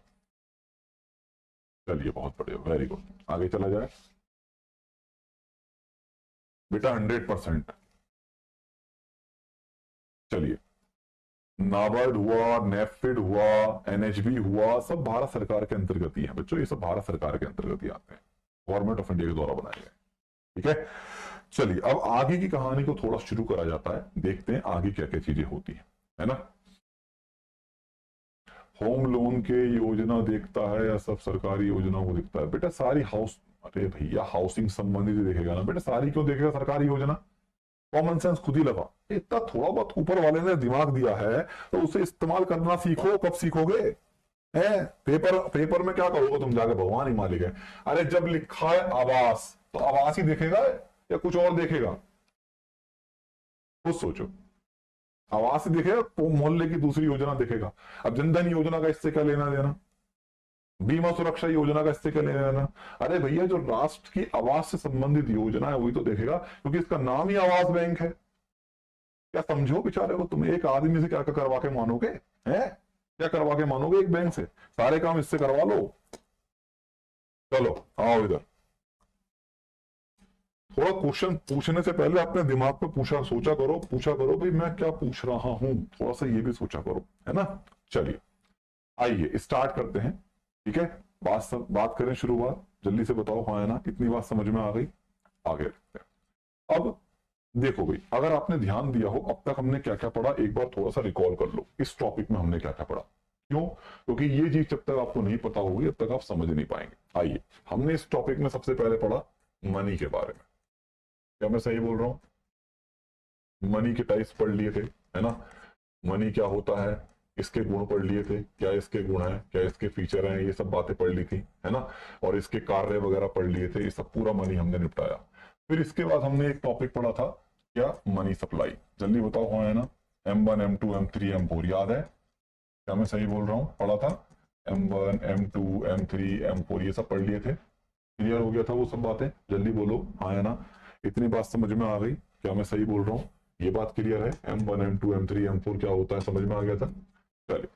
चलिए बहुत बढ़िया, वेरी गुड। आगे चला जाए बेटा। 100%। चलिए, नाबार्ड हुआ, नेफिड हुआ, एनएचबी हुआ, सब भारत सरकार के अंतर्गत ही है बच्चों। ये सब भारत सरकार के अंतर्गत ही आते हैं, गवर्नमेंट ऑफ इंडिया के द्वारा बनाए गए। ठीक है, चलिए अब आगे की कहानी को थोड़ा शुरू करा जाता है, देखते हैं आगे क्या क्या चीजें होती है ना। होम लोन के योजना देखता है या सब सरकारी योजनाओं को देखता है? बेटा सारी हाउस, अरे भैया हाउसिंग संबंधित देखेगा ना बेटा, सारी क्यों देखेगा सरकारी योजना? कॉमन सेंस खुद ही लगा। इतना थोड़ा बहुत ऊपर वाले ने दिमाग दिया है तो उसे इस्तेमाल करना सीखो। कब सीखोगे? है पेपर में क्या करोगे तुम जाके? भगवान ही मालिक है। अरे जब लिखा है आवास, तो आवास ही देखेगा या कुछ और देखेगा? खुद सोचो। आवास ही देखेगा तो मोहल्ले की दूसरी योजना देखेगा? अब जनधन योजना का इससे क्या लेना देना? बीमा सुरक्षा योजना का इससे क्या लेना देना? अरे भैया जो राष्ट्र की आवास से संबंधित योजना है वही तो देखेगा, क्योंकि इसका नाम ही आवास बैंक है। क्या समझो बेचारे को, तुम एक आदमी से क्या क्या करवा के मानोगे? हैं? क्या करवा के मानोगे एक बैंक से? सारे काम इससे करवा लो। चलो आओ इधर। थोड़ा क्वेश्चन पूछने से पहले अपने दिमाग पे सोचा करो भाई मैं क्या पूछ रहा हूं, थोड़ा सा ये भी सोचा करो, है ना। चलिए आइए स्टार्ट करते हैं। ठीक है, बात करें शुरुआत। जल्दी से बताओ हाँ है ना, इतनी बात समझ में आ गई? आगे रखते हैं। अब देखो भाई, अगर आपने ध्यान दिया हो अब तक हमने क्या क्या पढ़ा, एक बार थोड़ा सा रिकॉल कर लो इस टॉपिक में हमने क्या क्या पढ़ा। क्यों? क्योंकि ये चीज जब तक आपको नहीं पता होगी तब तक आप समझ नहीं पाएंगे। आइए, हमने इस टॉपिक में सबसे पहले पढ़ा मनी के बारे में। क्या मैं सही बोल रहा हूं? मनी के टाइप्स पढ़ लिए थे, है ना। मनी क्या होता है, इसके गुण पढ़ लिए थे, क्या इसके गुण है, क्या इसके फीचर हैं, ये सब बातें पढ़ ली थी, है ना। और इसके कार्य वगैरह पढ़ लिए थे, ये सब पूरा मनी हमने निपटाया। फिर इसके बाद हमने एक टॉपिक पढ़ा था, क्या? Money supply. जल्दी बताओ हाँ है ना। M1 M2 M3 M4 याद है? क्या मैं सही बोल रहा हूँ? पढ़ा था M1 M2 M3 M4 ये सब पढ़ लिए थे, क्लियर हो गया था वो सब बातें? जल्दी बोलो हाँ या ना। इतनी बात समझ में आ गई? क्या मैं सही बोल रहा हूँ? ये बात क्लियर है? M1 M2 M3 M4 क्या होता है समझ में आ गया था? चलिए,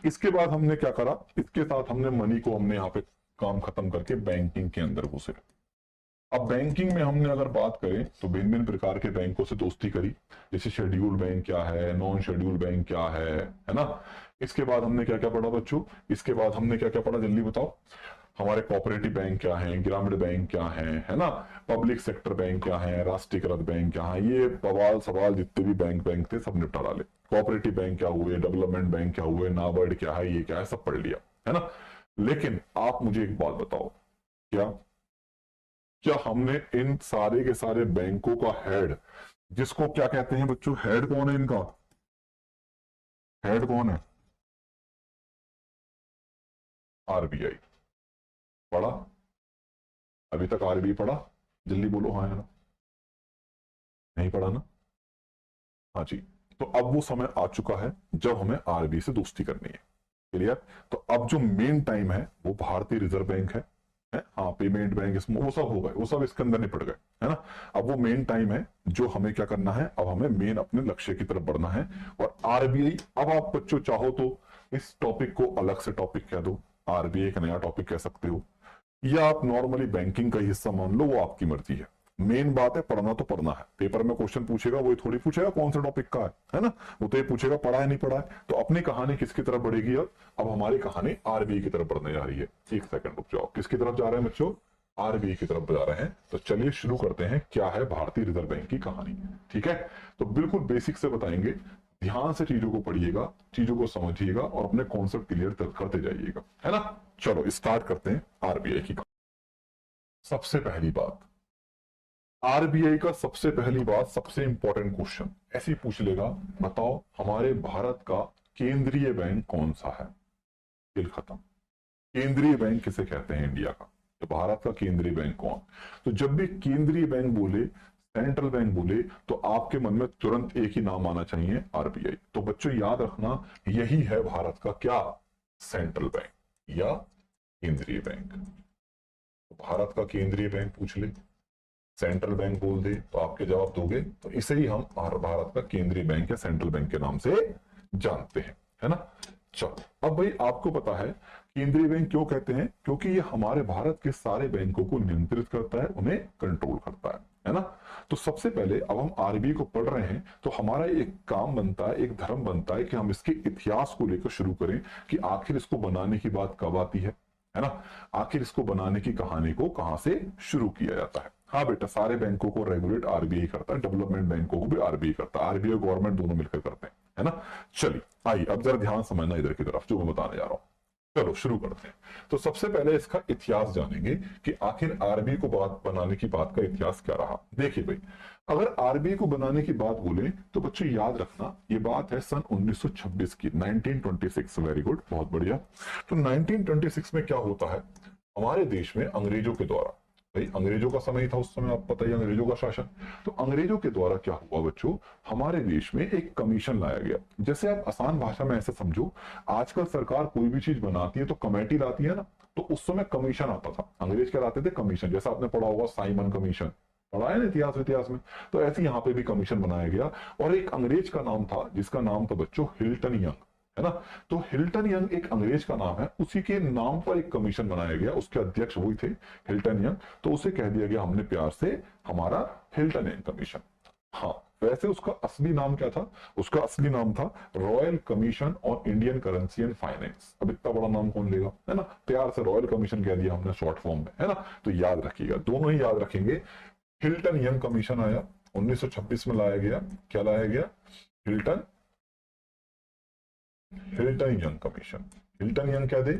इसके बाद हमने क्या करा, इसके साथ हमने मनी को हमने यहाँ पे काम खत्म करके बैंकिंग के अंदर घुसे। अब बैंकिंग में हमने अगर बात करें तो भिन्न भिन्न प्रकार के बैंकों से दोस्ती करी, जैसे शेड्यूल बैंक क्या है, नॉन शेड्यूल बैंक क्या है ना। इसके बाद हमने क्या क्या पढ़ा बच्चों? इसके बाद हमने क्या क्या पढ़ा जल्दी बताओ? हमारे कोऑपरेटिव बैंक क्या है, ग्रामीण बैंक क्या है ना, पब्लिक सेक्टर बैंक क्या है, राष्ट्रीयकृत बैंक क्या है, ये बवाल सवाल जितने भी बैंक थे सब निपटा डाले। कोऑपरेटिव बैंक क्या हुए, डेवलपमेंट बैंक क्या हुए, नाबार्ड क्या है, ये क्या है, सब पढ़ लिया है ना। लेकिन आप मुझे एक बात बताओ, क्या क्या हमने इन सारे के सारे बैंकों का हेड, जिसको क्या कहते हैं बच्चों, हेड कौन है इनका? हेड कौन है? आरबीआई। पढ़ा? अभी तक आरबीआई पढ़ा? जल्दी बोलो हाँ या ना। नहीं पढ़ा ना? हाँ जी। तो अब वो समय आ चुका है जब हमें आरबीआई से दोस्ती करनी है, क्लियर? तो अब जो मेन टाइम है वो भारतीय रिजर्व बैंक है। हाँ, पेमेंट बैंक इसमें वो सब हो गए, वो सब इसके अंदर निपट गए, है ना। अब वो मेन टाइम है जो हमें क्या करना है, अब हमें मेन अपने लक्ष्य की तरफ बढ़ना है। और आरबीआई, अब आप बच्चों चाहो तो इस टॉपिक को अलग से टॉपिक कह दो, आरबीआई एक नया टॉपिक कह सकते हो, या आप नॉर्मली बैंकिंग का हिस्सा मान लो, वो आपकी मर्जी है। मेन बात है पढ़ना तो पढ़ना है। पेपर में क्वेश्चन पूछेगा वो थोड़ी पूछेगा कौन सा टॉपिक का है ना, वो तो ये पूछेगा पढ़ा है नहीं पढ़ा है। तो अपनी कहानी किसकी तरफ बढ़ेगी? अब हमारी कहानी आरबीआई की तरफ बढ़ने जा रही है। एक सेकंड रुक जाओ, किसकी तरफ जा रहे हैं बच्चों? आरबीआई की तरफ जा रहे हैं। तो चलिए शुरू करते हैं, क्या है भारतीय रिजर्व बैंक की कहानी। ठीक है, तो बिल्कुल बेसिक से बताएंगे, ध्यान से चीजों को पढ़िएगा, चीजों को समझिएगा और अपने कॉन्सेप्ट क्लियर करते जाइएगा, है ना। चलो स्टार्ट करते हैं आरबीआई की। सबसे पहली बात, आरबीआई का सबसे पहली बात, सबसे इंपॉर्टेंट क्वेश्चन ऐसे ही पूछ लेगा, बताओ हमारे भारत का केंद्रीय बैंक कौन सा है? खेल खत्म। केंद्रीय बैंक किसे कहते हैं इंडिया का? तो भारत का केंद्रीय बैंक कौन? तो जब भी केंद्रीय बैंक बोले, सेंट्रल बैंक बोले, तो आपके मन में तुरंत एक ही नाम आना चाहिए, आरबीआई। तो बच्चों याद रखना, यही है भारत का क्या? सेंट्रल बैंक या केंद्रीय बैंक। तो भारत का केंद्रीय बैंक पूछ ले, सेंट्रल बैंक बोल दे, तो आपके जवाब दोगे, तो इसे ही हम भारत का केंद्रीय बैंक या सेंट्रल बैंक के नाम से जानते हैं, है ना। चलो, अब भाई आपको पता है केंद्रीय बैंक क्यों कहते हैं? क्योंकि ये हमारे भारत के सारे बैंकों को नियंत्रित करता है, उन्हें कंट्रोल करता है ना। तो सबसे पहले अब हम आरबीआई को पढ़ रहे हैं, तो हमारा एक काम बनता है, एक धर्म बनता है कि हम इसके इतिहास को लेकर शुरू करें कि आखिर इसको बनाने की बात कब आती है ना। आखिर इसको बनाने की कहानी को कहां से शुरू किया जाता है। हाँ बेटा, सारे बैंकों को रेगुलेट आरबीआई करता है, डेवलपमेंट बैंकों को भी आरबीआई करता है, आरबीआई गवर्नमेंट दोनों मिलकर करते हैं, है ना। चलिए आइए अब जरा ध्यान समझना इधर की तरफ जो मैं बताने जा रहा हूं। चलो शुरू करते हैं। तो सबसे पहले इसका इतिहास जानेंगे कि आखिर आरबीआई को बात बनाने की बात का इतिहास क्या रहा। देखिए भाई, अगर आरबीआई को बनाने की बात बोले तो बच्चों याद रखना, ये बात है सन 1926 की, 1926। वेरी गुड, बहुत बढ़िया। तो 1926 में क्या होता है, हमारे देश में अंग्रेजों के द्वारा, भाई अंग्रेजों का समय था उस समय, आप पता ही अंग्रेजों का शासन। तो अंग्रेजों के द्वारा क्या हुआ बच्चों, हमारे देश में एक कमीशन लाया गया। जैसे आप आसान भाषा में ऐसे समझो, आजकल सरकार कोई भी चीज बनाती है तो कमेटी लाती है ना, तो उस समय कमीशन आता था। अंग्रेज क्या लाते थे? कमीशन। जैसा आपने पढ़ा होगा साइमन कमीशन, पढ़ा है ना इतिहास में। तो ऐसे यहाँ पे भी कमीशन बनाया गया, और एक अंग्रेज का नाम था जिसका नाम था बच्चों हिल्टन यंग, है ना। तो हिल्टन यंग एक अंग्रेज का नाम है, उसी के नाम पर एक कमीशन बनाया गया, उसके अध्यक्ष वही थे, हिल्टन यंग। तो उसे कह दिया गया हमने प्यार से हमारा हिल्टन यंग कमीशन। हाँ, वैसे उसका असली नाम क्या था? उसका असली नाम था royal commission on Indian currency and finance. अब इतना बड़ा नाम कौन लेगा, है ना। प्यार से रॉयल कमीशन कह दिया हमने शॉर्ट फॉर्म में, है ना। तो याद रखिएगा, दोनों ही याद रखेंगे। हिल्टन यंग कमीशन आया 1926 में, लाया गया, क्या लाया गया? Hilton young commission. Hilton young कह दे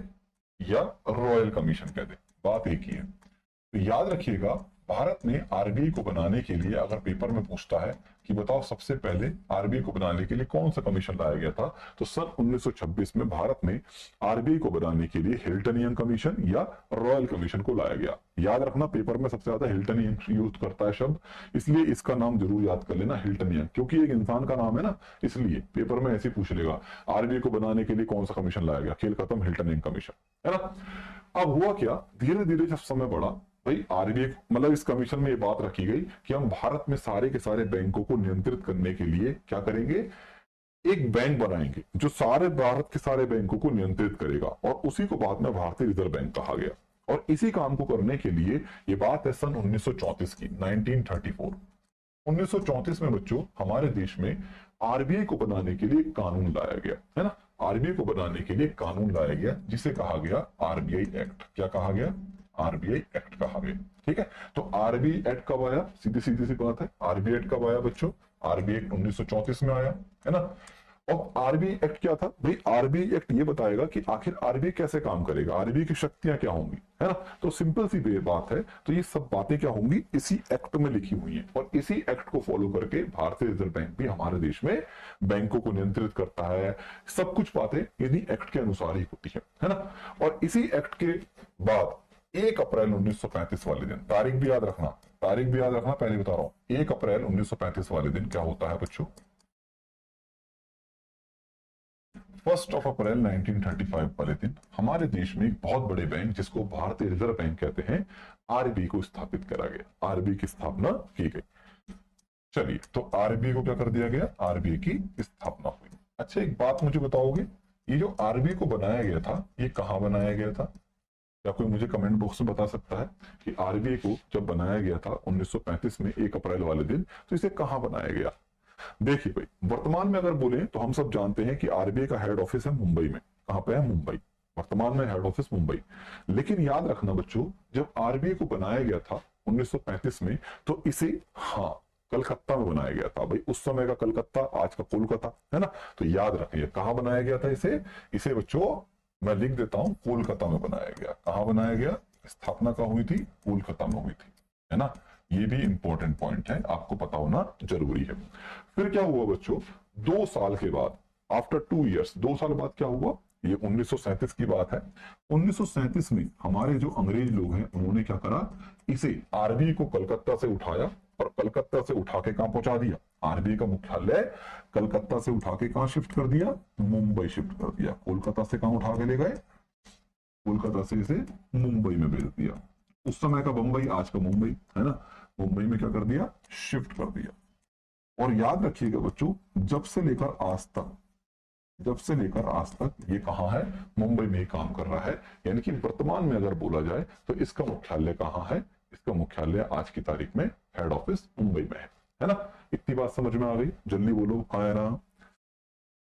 या रॉयल कमीशन कह दे, बात एक ही है। तो याद रखिएगा, भारत में आरबीआई को बनाने के लिए अगर पेपर में पूछता है कि बताओ सबसे पहले आरबीआई को बनाने के लिए कौन सा कमीशन लाया गया था, तो सन 1926 में भारत में आरबीआई को बनाने के लिए हिल्टनियन कमीशन या रॉयल कमीशन को लाया गया। याद रखना, पेपर में सबसे ज्यादा हिल्टनियन यूज करता है शब्द, इसलिए इसका नाम जरूर याद कर लेना, हिल्टनियन, क्योंकि एक इंसान का नाम है ना, इसलिए पेपर में ऐसे पूछ लेगा आरबीआई को बनाने के लिए कौन सा कमीशन लाया गया, खेल खत्म, हिल्टनियन कमीशन, है ना। अब हुआ क्या, धीरे धीरे जब समय बढ़ा, भाई आरबीआई मतलब इस कमीशन में ये बात रखी गई कि हम भारत में सारे के सारे बैंकों को नियंत्रित करने के लिए क्या करेंगे, एक बैंक बनाएंगे जो सारे भारत के सारे बैंकों को नियंत्रित करेगा, और उसी को बाद में भारतीय रिजर्व बैंक कहा गया। और इसी काम को करने के लिए ये बात है सन 1934 की, 1934। 1934 में बच्चों हमारे देश में आरबीआई को बनाने के लिए एक कानून लाया गया, है ना। आरबीआई को बनाने के लिए कानून लाया गया जिसे कहा गया आरबीआई एक्ट। क्या कहा गया, आरबीआई एक्ट कहा गया, ठीक है। तो आरबीआई एक्ट कब आया, सीधी सीधी सी बात है, आरबीआई एक्ट कब आया बच्चों, आरबीआई एक्ट 1934 में आया, है ना। और आरबीआई एक्ट क्या था भाई, आरबीआई एक्ट ये बताएगा कि आखिर आरबीआई कैसे काम करेगा, आरबीआई की शक्तियां क्या होंगी, है ना। तो सिंपल सी बात है, तो ये सब बातें क्या होंगी, इसी एक्ट में लिखी हुई हैं, और इसी एक्ट को फॉलो करके भारतीय रिजर्व बैंक भी हमारे देश में बैंकों को नियंत्रित करता है। सब कुछ बातें इन्हीं एक्ट के अनुसार ही होती है ना। और इसी एक्ट के बाद 1 अप्रैल 1935 वाले दिन, तारीख भी याद रखना, तारीख भी याद रखना, पहले बता रहा हूं, 1 अप्रैल 1935 वाले दिन क्या होता है बच्चों, 1 अप्रैल 1935 वाले दिन हमारे देश में एक बहुत बड़े बैंक जिसको भारतीय रिजर्व बैंक कहते हैं, आरबीआई को स्थापित करा गया, आरबीआई की स्थापना की गई। चलिए, तो आरबीआई को क्या कर दिया गया, आरबीआई की स्थापना हुई। अच्छा, एक बात मुझे बताओगे, ये जो आरबीआई को बनाया गया था, ये कहां बनाया गया था, क्या कोई मुझे कमेंट बॉक्स में बता सकता है कि आरबीआई को जब बनाया गया था 1935 में 1 अप्रैल वाले दिन, तो इसे कहां बनाया गया। देखिए भाई, वर्तमान में अगर बोले तो हम सब जानते हैं कि आरबीआई का हेड ऑफिस है मुंबई में। कहां पे है, मुंबई, वर्तमान में हेड ऑफिस मुंबई। लेकिन याद रखना बच्चों, जब आरबीआई को बनाया गया था 1935 में, तो इसे कलकत्ता में बनाया गया था। भाई उस समय का कलकत्ता, आज का कोलकाता, है ना। तो याद रखिए कहां बनाया गया था इसे, इसे बच्चों मैं लिख देता हूं, कोलकाता में बनाया गया। कहां बनाया गया, स्थापना कहां हुई थी, कोलकाता में हुई थी, है ना। ये भी इंपॉर्टेंट पॉइंट है, आपको पता होना जरूरी है। फिर क्या हुआ बच्चों, 2 साल के बाद, आफ्टर 2 इयर्स, 2 साल बाद क्या हुआ, ये 1937 की बात है। 1937 में हमारे जो अंग्रेज लोग हैं उन्होंने क्या करा, इसे आरबीआई को कलकत्ता से उठाया और कलकत्ता से उठा के कहां पहुंचा दिया, आरबीआई का मुख्यालय कलकत्ता से उठा के कहां शिफ्ट कर दिया, मुंबई शिफ्ट कर दिया। कोलकाता से कहां उठा के ले गए, कोलकाता से इसे मुंबई में भेज दिया। उस समय का बंबई, आज का मुंबई, है ना। मुंबई में क्या कर दिया, शिफ्ट कर दिया। और याद रखिएगा बच्चों, जब से लेकर आज तक, जब से लेकर आज तक ये कहां है, मुंबई में ही काम कर रहा है। यानी कि वर्तमान में अगर बोला जाए तो इसका मुख्यालय कहां है, इसका मुख्यालय आज की तारीख में हेड ऑफिस मुंबई में है ना। इतनी बात समझ में आ गई, जल्दी बोलो, हाँ है ना।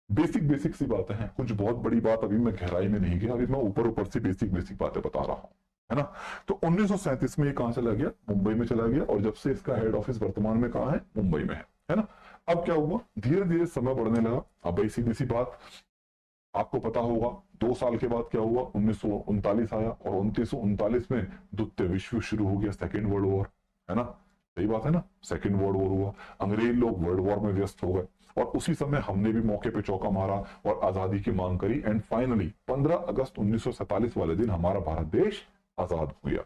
बेसिक बेसिक सी बातें हैं, कुछ बहुत बड़ी बात अभी मैं गहराई में नहीं गया, अभी मैं ऊपर ऊपर से बेसिक बेसिक बातें बता रहा हूं, है ना। तो 1937 में ये कहां चला गया, मुंबई में चला गया, और जब से इसका हेड ऑफिस वर्तमान में कहां है, मुंबई में है ना। अब क्या हुआ, धीरे धीरे समय बढ़ने लगा। अब भाई सीधी सी बात आपको पता होगा, 2 साल के बाद क्या हुआ, 1939 आया, और 1939 में द्वितीय विश्व युद्ध शुरू हो गया, सेकेंड वर्ल्ड वॉर, है ना। सही बात है ना, सेकेंड वर्ल्ड वॉर हुआ, अंग्रेज लोग वर्ल्ड वॉर में व्यस्त हो गए, और उसी समय हमने भी मौके पे चौका मारा और आजादी की मांग करी, एंड फाइनली 15 अगस्त 1947 वाले दिन हमारा भारत देश आजाद हुआ।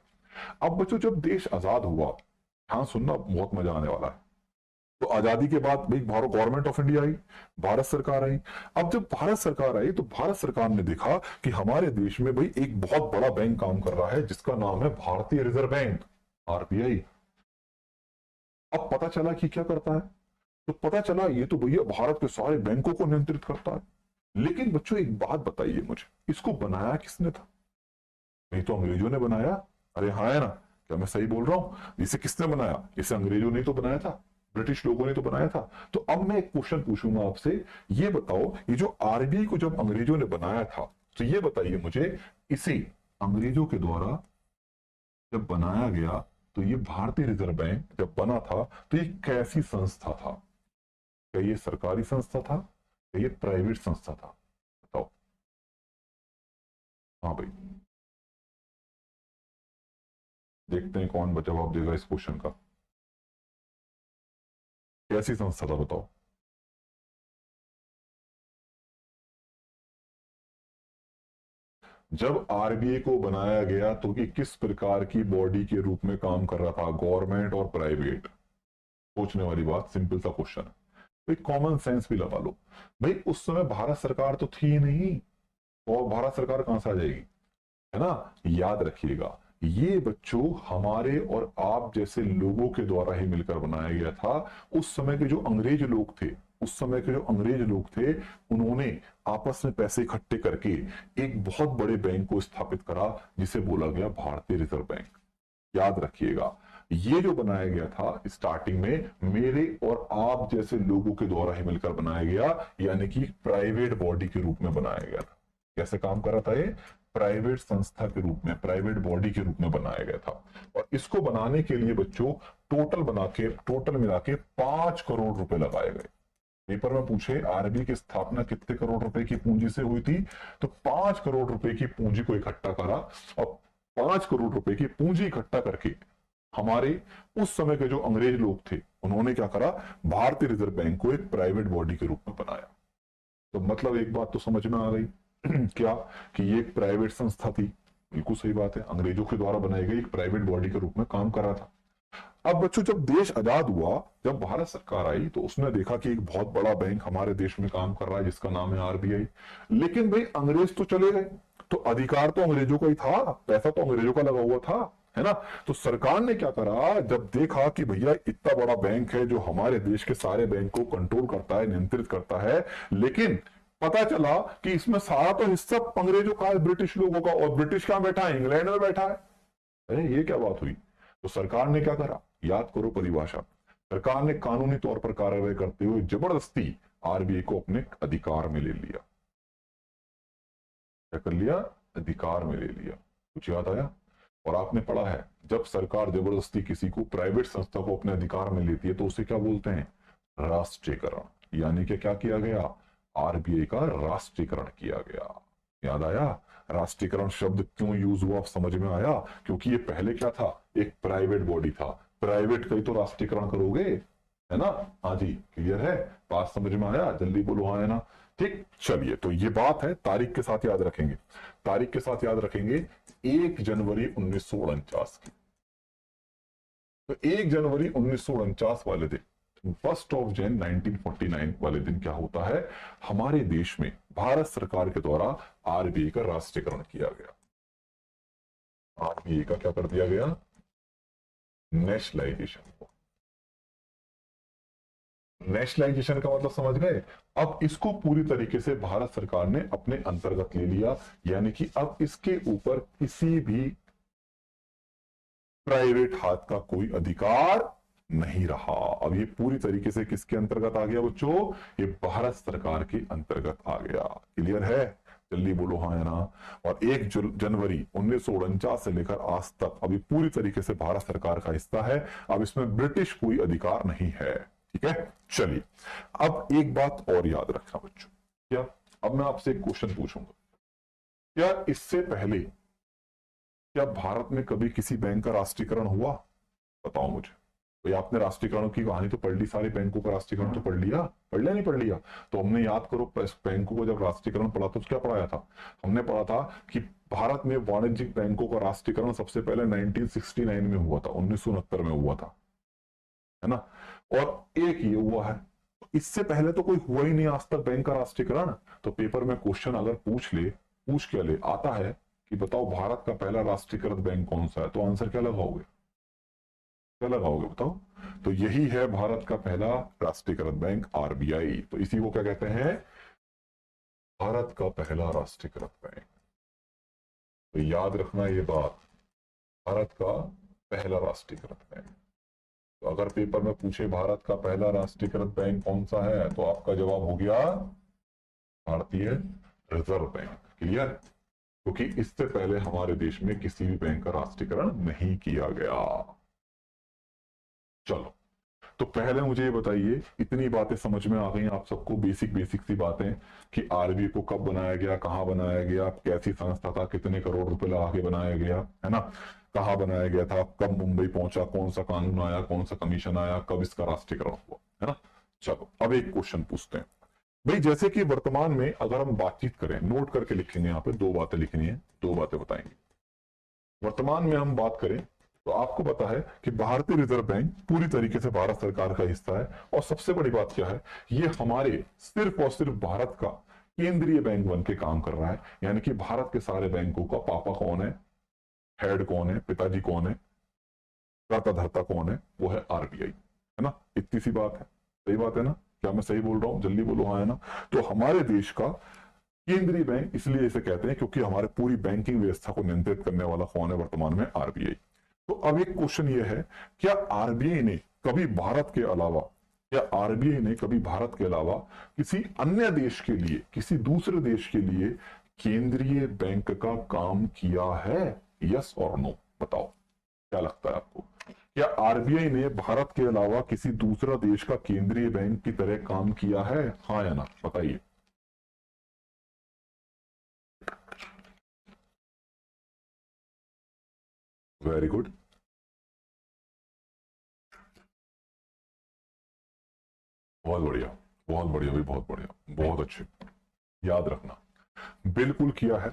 अब बच्चों, जब देश आजाद हुआ, ध्यान सुनना, बहुत मजा आने वाला है। तो आजादी के बाद भाई Bharat government of India I, Bharat सरकार आई। अब जब भारत सरकार आई तो भारत सरकार ने देखा कि हमारे देश में भाई एक बहुत बड़ा बैंक काम कर रहा है जिसका नाम है भारतीय रिजर्व बैंक, आरबीआई। अब पता चला कि क्या करता है, तो पता चला ये तो भैया भारत के सारे बैंकों को नियंत्रित करता है। लेकिन बच्चों एक बात बताइए मुझे, इसको बनाया किसने था, नहीं तो अंग्रेजों ने बनाया। अरे हाँ है ना, क्या मैं सही बोल रहा हूं, इसे किसने बनाया, इसे अंग्रेजों ने तो बनाया था, ब्रिटिश लोगों ने तो बनाया था। तो अब मैं एक क्वेश्चन पूछूंगा आपसे, ये बताओ, ये जो आरबीआई को जब अंग्रेजों ने बनाया था, तो ये बताइए मुझे, इसे अंग्रेजों के द्वारा जब बनाया गया, तो ये भारतीय रिजर्व बैंक जब बना था, तो ये कैसी संस्था था, क्या ये सरकारी संस्था था, क्या ये प्राइवेट संस्था था, बताओ। हाँ भाई, देखते हैं कौन जवाब देगा इस क्वेश्चन का। कैसी संस्था था बताओ? जब आरबीआई को बनाया गया तो कि किस प्रकार की बॉडी के रूप में काम कर रहा था, गवर्नमेंट और प्राइवेट? सोचने वाली बात, सिंपल सा क्वेश्चन है भाई, कॉमन सेंस भी लगा लो। भाई उस समय भारत सरकार तो थी नहीं, और भारत सरकार कहां से आ जाएगी, है ना? याद रखिएगा, ये बच्चों हमारे और आप जैसे लोगों के द्वारा ही मिलकर बनाया गया था। उस समय के जो अंग्रेज लोग थे, उस समय के जो अंग्रेज लोग थे, उन्होंने आपस में पैसे इकट्ठे करके एक बहुत बड़े बैंक को स्थापित करा, जिसे बोला गया भारतीय रिजर्व बैंक। याद रखिएगा, ये जो बनाया गया था स्टार्टिंग में मेरे और आप जैसे लोगों के द्वारा ही मिलकर बनाया गया, यानी कि प्राइवेट बॉडी के रूप में बनाया गया था। कैसे काम कर रहा था ये? प्राइवेट संस्था के रूप में, प्राइवेट बॉडी के रूप में बनाया गया था। और इसको बनाने के लिए बच्चों टोटल मिला के 5 करोड़ रुपए लगाए गए। पेपर में पूछे आरबीआई की स्थापना कितने करोड़ रुपए की पूंजी से हुई थी, तो 5 करोड़ रुपए की पूंजी को इकट्ठा करा, और 5 करोड़ रुपए की पूंजी इकट्ठा करके हमारे उस समय के जो अंग्रेज लोग थे, उन्होंने क्या करा, भारतीय रिजर्व बैंक को एक प्राइवेट बॉडी के रूप में बनाया। तो मतलब एक बात तो समझ में आ गई क्या, कि ये एक प्राइवेट संस्था थी। बिल्कुल सही बात है, अंग्रेजों के द्वारा बनाई गई एक प्राइवेट बॉडी के रूप में काम कर रहा था। अब बच्चों जब देश आजाद हुआ, जब भारत सरकार आई, तो उसने देखा कि एक बहुत बड़ा बैंक हमारे देश में काम कर रहा है जिसका नाम है आरबीआई। लेकिन भाई अंग्रेज तो चले गए, तो अधिकार तो अंग्रेजों का ही था, पैसा तो अंग्रेजों का लगा हुआ था, है ना? तो सरकार ने क्या करा, जब देखा कि भैया इतना बड़ा बैंक है जो हमारे देश के सारे बैंक को कंट्रोल करता है, नियंत्रित करता है, लेकिन पता चला कि इसमें सारा तो हिस्सा अंग्रेजों का है, ब्रिटिश लोगों का, और ब्रिटिश कहां बैठा है, इंग्लैंड में बैठा है। अरे ये क्या बात हुई? तो सरकार ने क्या करा, याद करो परिभाषा, सरकार ने कानूनी तौर पर कार्रवाई करते हुए जबरदस्ती आरबीआई को अपने अधिकार में ले लिया। क्या कर लिया? अधिकार में ले लिया। कुछ याद आया? और आपने पढ़ा है, जब सरकार जबरदस्ती किसी को, प्राइवेट संस्था को अपने अधिकार में लेती है तो उसे क्या बोलते हैं? राष्ट्रीयकरण। यानी कि क्या किया गया? आरबीआई का राष्ट्रीयकरण किया गया। याद आया? राष्ट्रीयकरण शब्द क्यों यूज हुआ, समझ में आया? क्योंकि ये पहले क्या था, एक प्राइवेट बॉडी था, प्राइवेट का ही तो राष्ट्रीयकरण करोगे, है ना? हाँ जी, क्लियर है? बात समझ में आया? जल्दी बोलो हाँ है ना? ठीक, चलिए, तो ये बात है, तारीख के साथ याद रखेंगे, तारीख के साथ याद रखेंगे, 1 जनवरी 1949 की। तो 1 जनवरी 1949 वाले दिन, 1 जनवरी 1949 वाले दिन क्या होता है, हमारे देश में भारत सरकार के द्वारा आरबीआई का राष्ट्रीयकरण किया गया। आरबीआई का क्या कर दिया गया? नेशनलाइजेशन। नेशनलाइजेशन का मतलब समझ गए? अब इसको पूरी तरीके से भारत सरकार ने अपने अंतर्गत ले लिया, यानी कि अब इसके ऊपर किसी भी प्राइवेट हाथ का कोई अधिकार नहीं रहा। अब ये पूरी तरीके से किसके अंतर्गत आ गया बच्चों? ये भारत सरकार के अंतर्गत आ गया। क्लियर है? जल्दी बोलो हाँ या ना। और 1 जनवरी 1949 से लेकर आज तक अभी पूरी तरीके से भारत सरकार का हिस्सा है। अब इसमें ब्रिटिश कोई अधिकार नहीं है। ठीक है, चलिए अब एक बात और याद रखना बच्चों, क्या, अब मैं आपसे एक क्वेश्चन पूछूंगा, क्या इससे पहले क्या भारत में कभी किसी बैंक का राष्ट्रीयकरण हुआ? बताओ मुझे। भाई आपने राष्ट्रीयकरण की कहानी तो पढ़ ली, सारे बैंकों का राष्ट्रीयकरण तो पढ़ लिया, पढ़ लिया नहीं पढ़ लिया? तो हमने याद करो, बैंकों को जब राष्ट्रीयकरण पढ़ा तो क्या पढ़ाया था? हमने पढ़ा था कि भारत में वाणिज्यिक बैंकों का राष्ट्रीयकरण सबसे पहले 1969 में हुआ था, 1969 में हुआ था, है ना? और एक ये हुआ है, इससे पहले तो कोई हुआ ही नहीं आज तक बैंक का राष्ट्रीयकरण। तो पेपर में क्वेश्चन अगर पूछ के ले आता है कि बताओ भारत का पहला राष्ट्रीयकृत बैंक कौन सा है, तो आंसर क्या लगाओगे? क्या लगाओगे बताओ? तो यही है भारत का पहला राष्ट्रीयकृत बैंक आरबीआई। तो इसी को क्या कहते हैं? भारत का पहला राष्ट्रीयकृत बैंक। तो याद रखना ये बात, भारत का पहला राष्ट्रीयकृत बैंक। तो अगर पेपर में पूछे भारत का पहला राष्ट्रीयकृत बैंक कौन सा है, तो आपका जवाब हो गया भारतीय रिजर्व बैंक। क्लियर? क्योंकि इससे पहले हमारे देश में किसी भी बैंक का राष्ट्रीयकरण नहीं किया गया। चलो, तो पहले मुझे ये बताइए, इतनी बातें समझ में आ गई आप सबको, बेसिक बेसिक सी बातें कि आरबीआई को कब बनाया गया, कहाँ बनाया गया, कैसी संस्था था, कितने करोड़ रुपए लगा के बनाया गया, है ना, कहाँ बनाया गया था, कब मुंबई पहुंचा, कौन सा कानून आया, कौन सा कमीशन आया, कब इसका राष्ट्रीयकरण हुआ, है ना। चलो अब एक क्वेश्चन पूछते हैं भाई। जैसे कि वर्तमान में अगर हम बातचीत करें, नोट करके लिख लेंगे, यहाँ पे दो बातें लिखनी है, दो बातें बताएंगे। वर्तमान में हम बात करें तो आपको पता है कि भारतीय रिजर्व बैंक पूरी तरीके से भारत सरकार का हिस्सा है, और सबसे बड़ी बात क्या है, ये हमारे सिर्फ और सिर्फ भारत का केंद्रीय बैंक बन के काम कर रहा है। यानी कि भारत के सारे बैंकों का पापा कौन है, हेड कौन है, पिताजी कौन है, कर्ता धर्ता कौन है, वो है आरबीआई, है ना। इतनी सी बात है, सही बात है ना, क्या मैं सही बोल रहा हूं, जल्दी बोलो हाँ है ना। तो हमारे देश का केंद्रीय बैंक इसलिए इसे कहते हैं क्योंकि हमारे पूरी बैंकिंग व्यवस्था को नियंत्रित करने वाला कौन है वर्तमान में, आरबीआई। तो अब एक क्वेश्चन ये है, क्या आरबीआई ने कभी भारत के अलावा, या आरबीआई ने कभी भारत के अलावा किसी अन्य देश के लिए, किसी दूसरे देश के लिए केंद्रीय बैंक का काम किया है, यस और नो, बताओ क्या लगता है आपको। क्या आरबीआई ने भारत के अलावा किसी दूसरा देश का केंद्रीय बैंक की तरह काम किया है, हाँ या ना, बताइए। वेरी गुड, बहुत बढ़िया, बहुत बढ़िया भाई, बहुत बढ़िया, बहुत अच्छे, याद रखना, बिल्कुल किया है।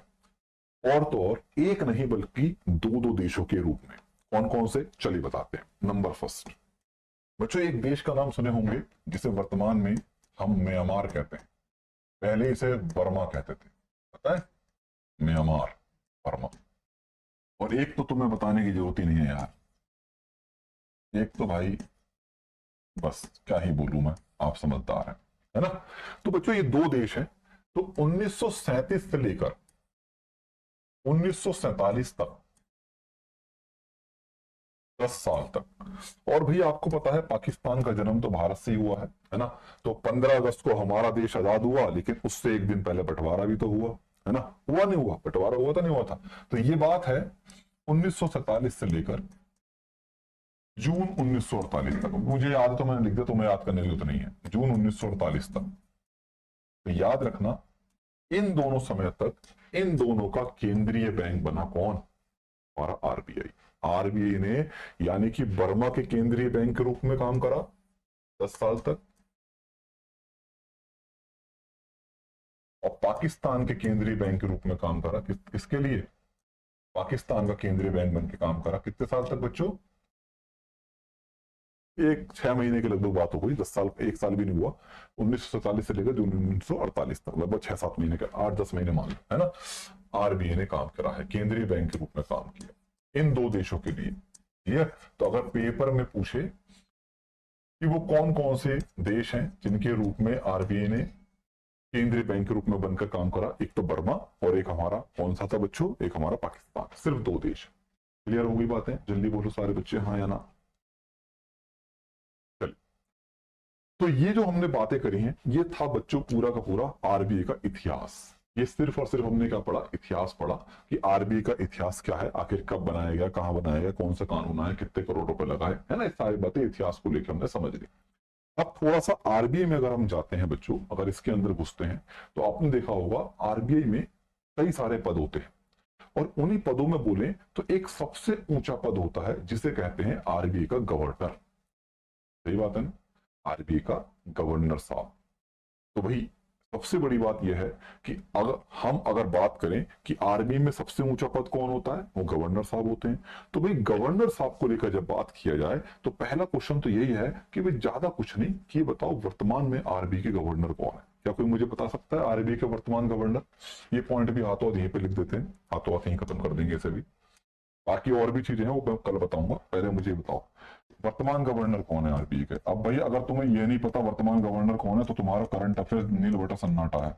और तो और एक नहीं बल्कि दो दो देशों के रूप में। कौन कौन से, चलिए बताते हैं। नंबर फर्स्ट बच्चों, एक देश का नाम सुने होंगे जिसे वर्तमान में हम म्यांमार कहते हैं, पहले इसे बर्मा कहते थे, पता है, म्यांमार, बर्मा। और एक तो तुम्हें बताने की जरूरत ही नहीं है यार, एक तो भाई बस क्या ही बोलूं मैं, आप समझदार हैं, है ना। तो बच्चों ये दो देश हैं। तो 1937 से लेकर 1947 तक, 10 साल तक। और भैया आपको पता है पाकिस्तान का जन्म तो भारत से ही हुआ है ना। तो 15 अगस्त को हमारा देश आजाद हुआ, लेकिन उससे एक दिन पहले बंटवारा भी तो हुआ, है ना, हुआ नहीं हुआ, बंटवारा हुआ था नहीं हुआ था। तो ये बात है 1947 से लेकर जून 1948 तक। मुझे याद तो मैंने लिख दिया, तुम्हें याद करने की जरूरत नहीं है, जून 1948 तक। तो याद रखना, इन दोनों समय तक इन दोनों का केंद्रीय बैंक बना कौन, हमारा आरबीआई। आरबीआई ने यानी कि बर्मा के केंद्रीय बैंक के रूप में काम करा 10 साल तक, और पाकिस्तान के केंद्रीय बैंक के रूप में काम करा किसके लिए, पाकिस्तान का केंद्रीय बैंक बन के काम करा कितने साल तक बच्चों, एक 6 महीने के लगभग बात हो गई, 10 साल, एक साल भी नहीं हुआ। 1947 से लेकर जून 1948 तक लगभग 6-7 महीने का, 8-10 महीने मान लो, है ना। आरबीआई ने काम करा है, केंद्रीय बैंक के रूप में काम किया इन दो देशों के लिए। क्लियर। तो अगर पेपर में पूछे कि वो कौन कौन से देश हैं जिनके रूप में आरबीआई ने केंद्रीय बैंक के रूप में बनकर काम करा, एक तो बर्मा और एक हमारा कौन सा था बच्चों, एक हमारा पाकिस्तान, सिर्फ दो देश। क्लियर हो गई बातें, जल्दी बोलो सारे बच्चे हाँ या ना। चलिए, तो ये जो हमने बातें करी हैं, ये था बच्चों पूरा का पूरा आरबीआई का इतिहास। ये सिर्फ और सिर्फ हमने क्या पढ़ा, इतिहास पढ़ा कि आरबीआई का इतिहास क्या है, आखिर कब बनाया गया, कहां बनाया गया, कौन सा कानून आया, कितने करोड़ रुपए लगाए, है ना। ये सारी बातें इतिहास को लेकर हमने समझ ली। अब थोड़ा सा आरबीआई में अगर हम जाते हैं बच्चों, अगर इसके अंदर घुसते हैं, तो आपने देखा होगा आरबीआई में कई सारे पद होते हैं, और उन्हीं पदों में बोले तो एक सबसे ऊंचा पद होता है जिसे कहते हैं आरबीआई का गवर्नर। सही बात है ना, आरबीआई का गवर्नर साहब। तो भाई सबसे बड़ी बात यह है कि अगर बात करें कि आरबीआई में सबसे ऊंचा पद कौन होता है, वो गवर्नर साहब होते हैं। तो भाई गवर्नर साहब को लेकर जब बात किया जाए तो पहला क्वेश्चन तो यही है कि भाई ज्यादा कुछ नहीं, कि बताओ वर्तमान में आरबीआई के गवर्नर कौन है। क्या कोई मुझे बता सकता है आरबीआई के वर्तमान गवर्नर। ये पॉइंट भी हाथों हाथ यहीं पे लिख देते हैं, हाथों हाथ यहीं खत्म कर देंगे इसे भी। बाकी और भी चीजें हैं वो मैं कल बताऊंगा, पहले मुझे बताओ वर्तमान गवर्नर कौन है आरबीआई के। अब भाई अगर तुम्हें यह नहीं पता वर्तमान गवर्नर कौन है, तो तुम्हारा करंट अफेयर्स नील बटा सन्नाटा है।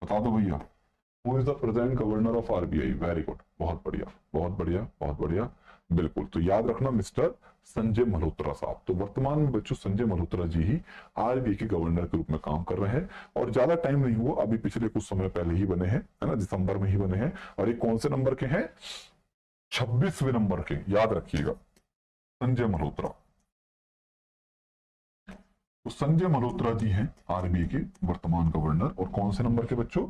बता दो भैया, who is the present governor of RBI. Very good, बहुत बढ़िया, बहुत बढ़िया, बहुत बढ़िया, बिल्कुल। तो याद रखना मिस्टर संजय मल्होत्रा साहब। तो वर्तमान में बच्चों संजय मल्होत्रा जी ही आरबीआई के गवर्नर के रूप में काम कर रहे हैं, और ज्यादा टाइम नहीं हुआ, अभी पिछले कुछ समय पहले ही बने हैं, है ना, दिसंबर में ही बने हैं। और ये कौन से नंबर के हैं, 26वें नंबर के, याद रखिएगा, संजय मल्होत्रा। तो संजय मल्होत्रा जी हैं आरबीआई के वर्तमान गवर्नर, और कौन से नंबर के बच्चों?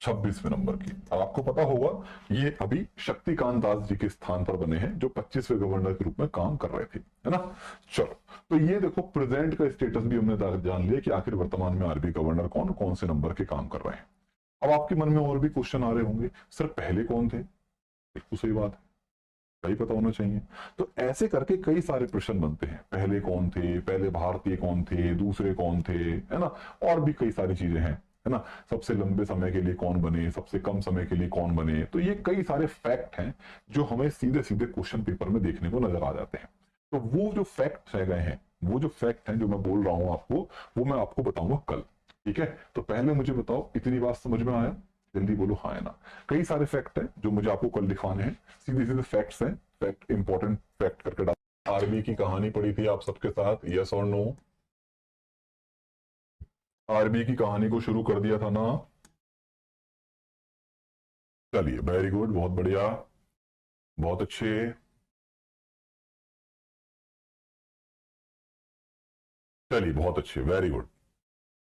26वें नंबर की। अब आपको पता होगा ये अभी शक्तिकांत दास जी के स्थान पर बने हैं, जो 25वें गवर्नर के रूप में काम कर रहे थे, है ना। चलो, तो ये देखो प्रेजेंट का स्टेटस भी हमने जान लिया कि आखिर वर्तमान में आरबीआई गवर्नर कौन कौन से नंबर के काम कर रहे हैं। अब आपके मन में और भी क्वेश्चन आ रहे होंगे, सर पहले कौन थे? बिल्कुल सही बात है, सही पता होना चाहिए। तो ऐसे करके कई सारे प्रश्न बनते हैं, पहले कौन थे, पहले भारतीय कौन थे, दूसरे कौन थे, है ना। और भी कई सारी चीजें हैं, है ना। सबसे लंबे समय के लिए कौन बने, सबसे कम समय के लिए कौन बने। तो ये कई सारे फैक्ट हैं जो हमें सीधे सीधे क्वेश्चन पेपर में देखने को नजर आ जाते हैं। तो वो जो फैक्ट रह गए हैं, वो जो फैक्ट हैं जो मैं बोल रहा हूं आपको, वो मैं आपको बताऊंगा कल, ठीक है। तो पहले मुझे बताओ, इतनी बात समझ में आया? जल्दी बोलो हाँ या ना। कई सारे फैक्ट हैं जो मुझे आपको कल दिखाने हैं, सीधे सीधे फैक्ट्स हैं, फैक्ट इंपॉर्टेंट फैक्ट करके डाल। आरबी की कहानी पढ़ी थी आप सबके साथ, यस और नो? आरबी की कहानी को शुरू कर दिया था ना? चलिए वेरी गुड, बहुत बढ़िया, बहुत अच्छे। चलिए बहुत अच्छे, वेरी गुड।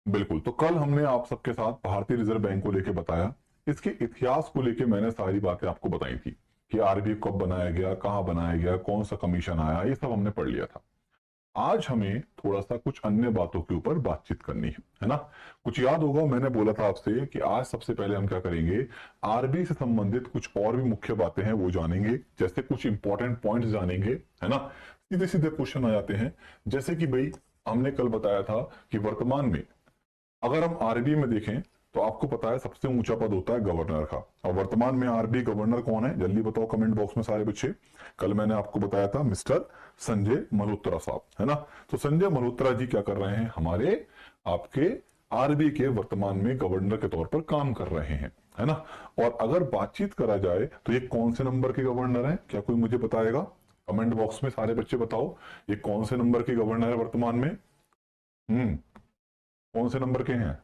बिल्कुल, तो कल हमने आप सबके साथ भारतीय रिजर्व बैंक को लेकर बताया, इसके इतिहास को लेकर मैंने सारी बातें आपको बताई थी कि आरबीआई कब बनाया गया, कहां बनाया गया, कौन सा कमीशन आया, ये सब हमने पढ़ लिया था। आज हमें थोड़ा सा कुछ अन्य बातों के ऊपर बातचीत करनी है ना। कुछ याद होगा मैंने बोला था आपसे कि आज सबसे पहले हम क्या करेंगे, आरबीआई से संबंधित कुछ और भी मुख्य बातें हैं वो जानेंगे, जैसे कुछ इंपॉर्टेंट पॉइंट्स जानेंगे, है ना। सीधे सीधे क्वेश्चन आ जाते हैं, जैसे कि भाई हमने कल बताया था कि वर्तमान में अगर हम आरबीआई में देखें तो आपको पता है सबसे ऊंचा पद होता है गवर्नर का। और वर्तमान में आरबीआई गवर्नर कौन है, जल्दी बताओ कमेंट बॉक्स में सारे बच्चे। कल मैंने आपको बताया था मिस्टर संजय मल्होत्रा साहब, है ना। तो संजय मल्होत्रा जी क्या कर रहे हैं, हमारे आपके आरबीआई के वर्तमान में गवर्नर के तौर पर काम कर रहे हैं, है ना। और अगर बातचीत करा जाए तो ये कौन से नंबर के गवर्नर है, क्या कोई मुझे बताएगा? कमेंट बॉक्स में सारे बच्चे बताओ, ये कौन से नंबर के गवर्नर है वर्तमान में? हम्म, कौन से नंबर के हैं?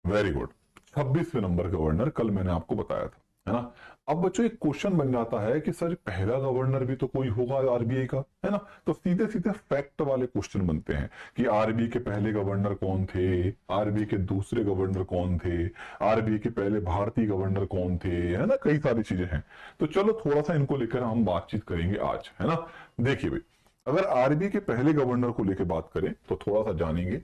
वेरी गुड, 26वें नंबर गवर्नर कल मैंने आपको बताया था, है ना। अब बच्चों एक क्वेश्चन बन जाता है कि सर पहला गवर्नर भी तो कोई होगा आरबीआई का, है ना। तो सीधे सीधे फैक्ट वाले क्वेश्चन बनते हैं कि आरबीआई के पहले गवर्नर कौन थे, आरबीआई के दूसरे गवर्नर कौन थे, आरबीआई के पहले भारतीय गवर्नर कौन थे, है ना। कई सारी चीजें हैं, तो चलो थोड़ा सा इनको लेकर हम बातचीत करेंगे आज, है ना। देखिए भाई, अगर आरबीआई के पहले गवर्नर को लेकर बात करें तो थोड़ा सा जानेंगे,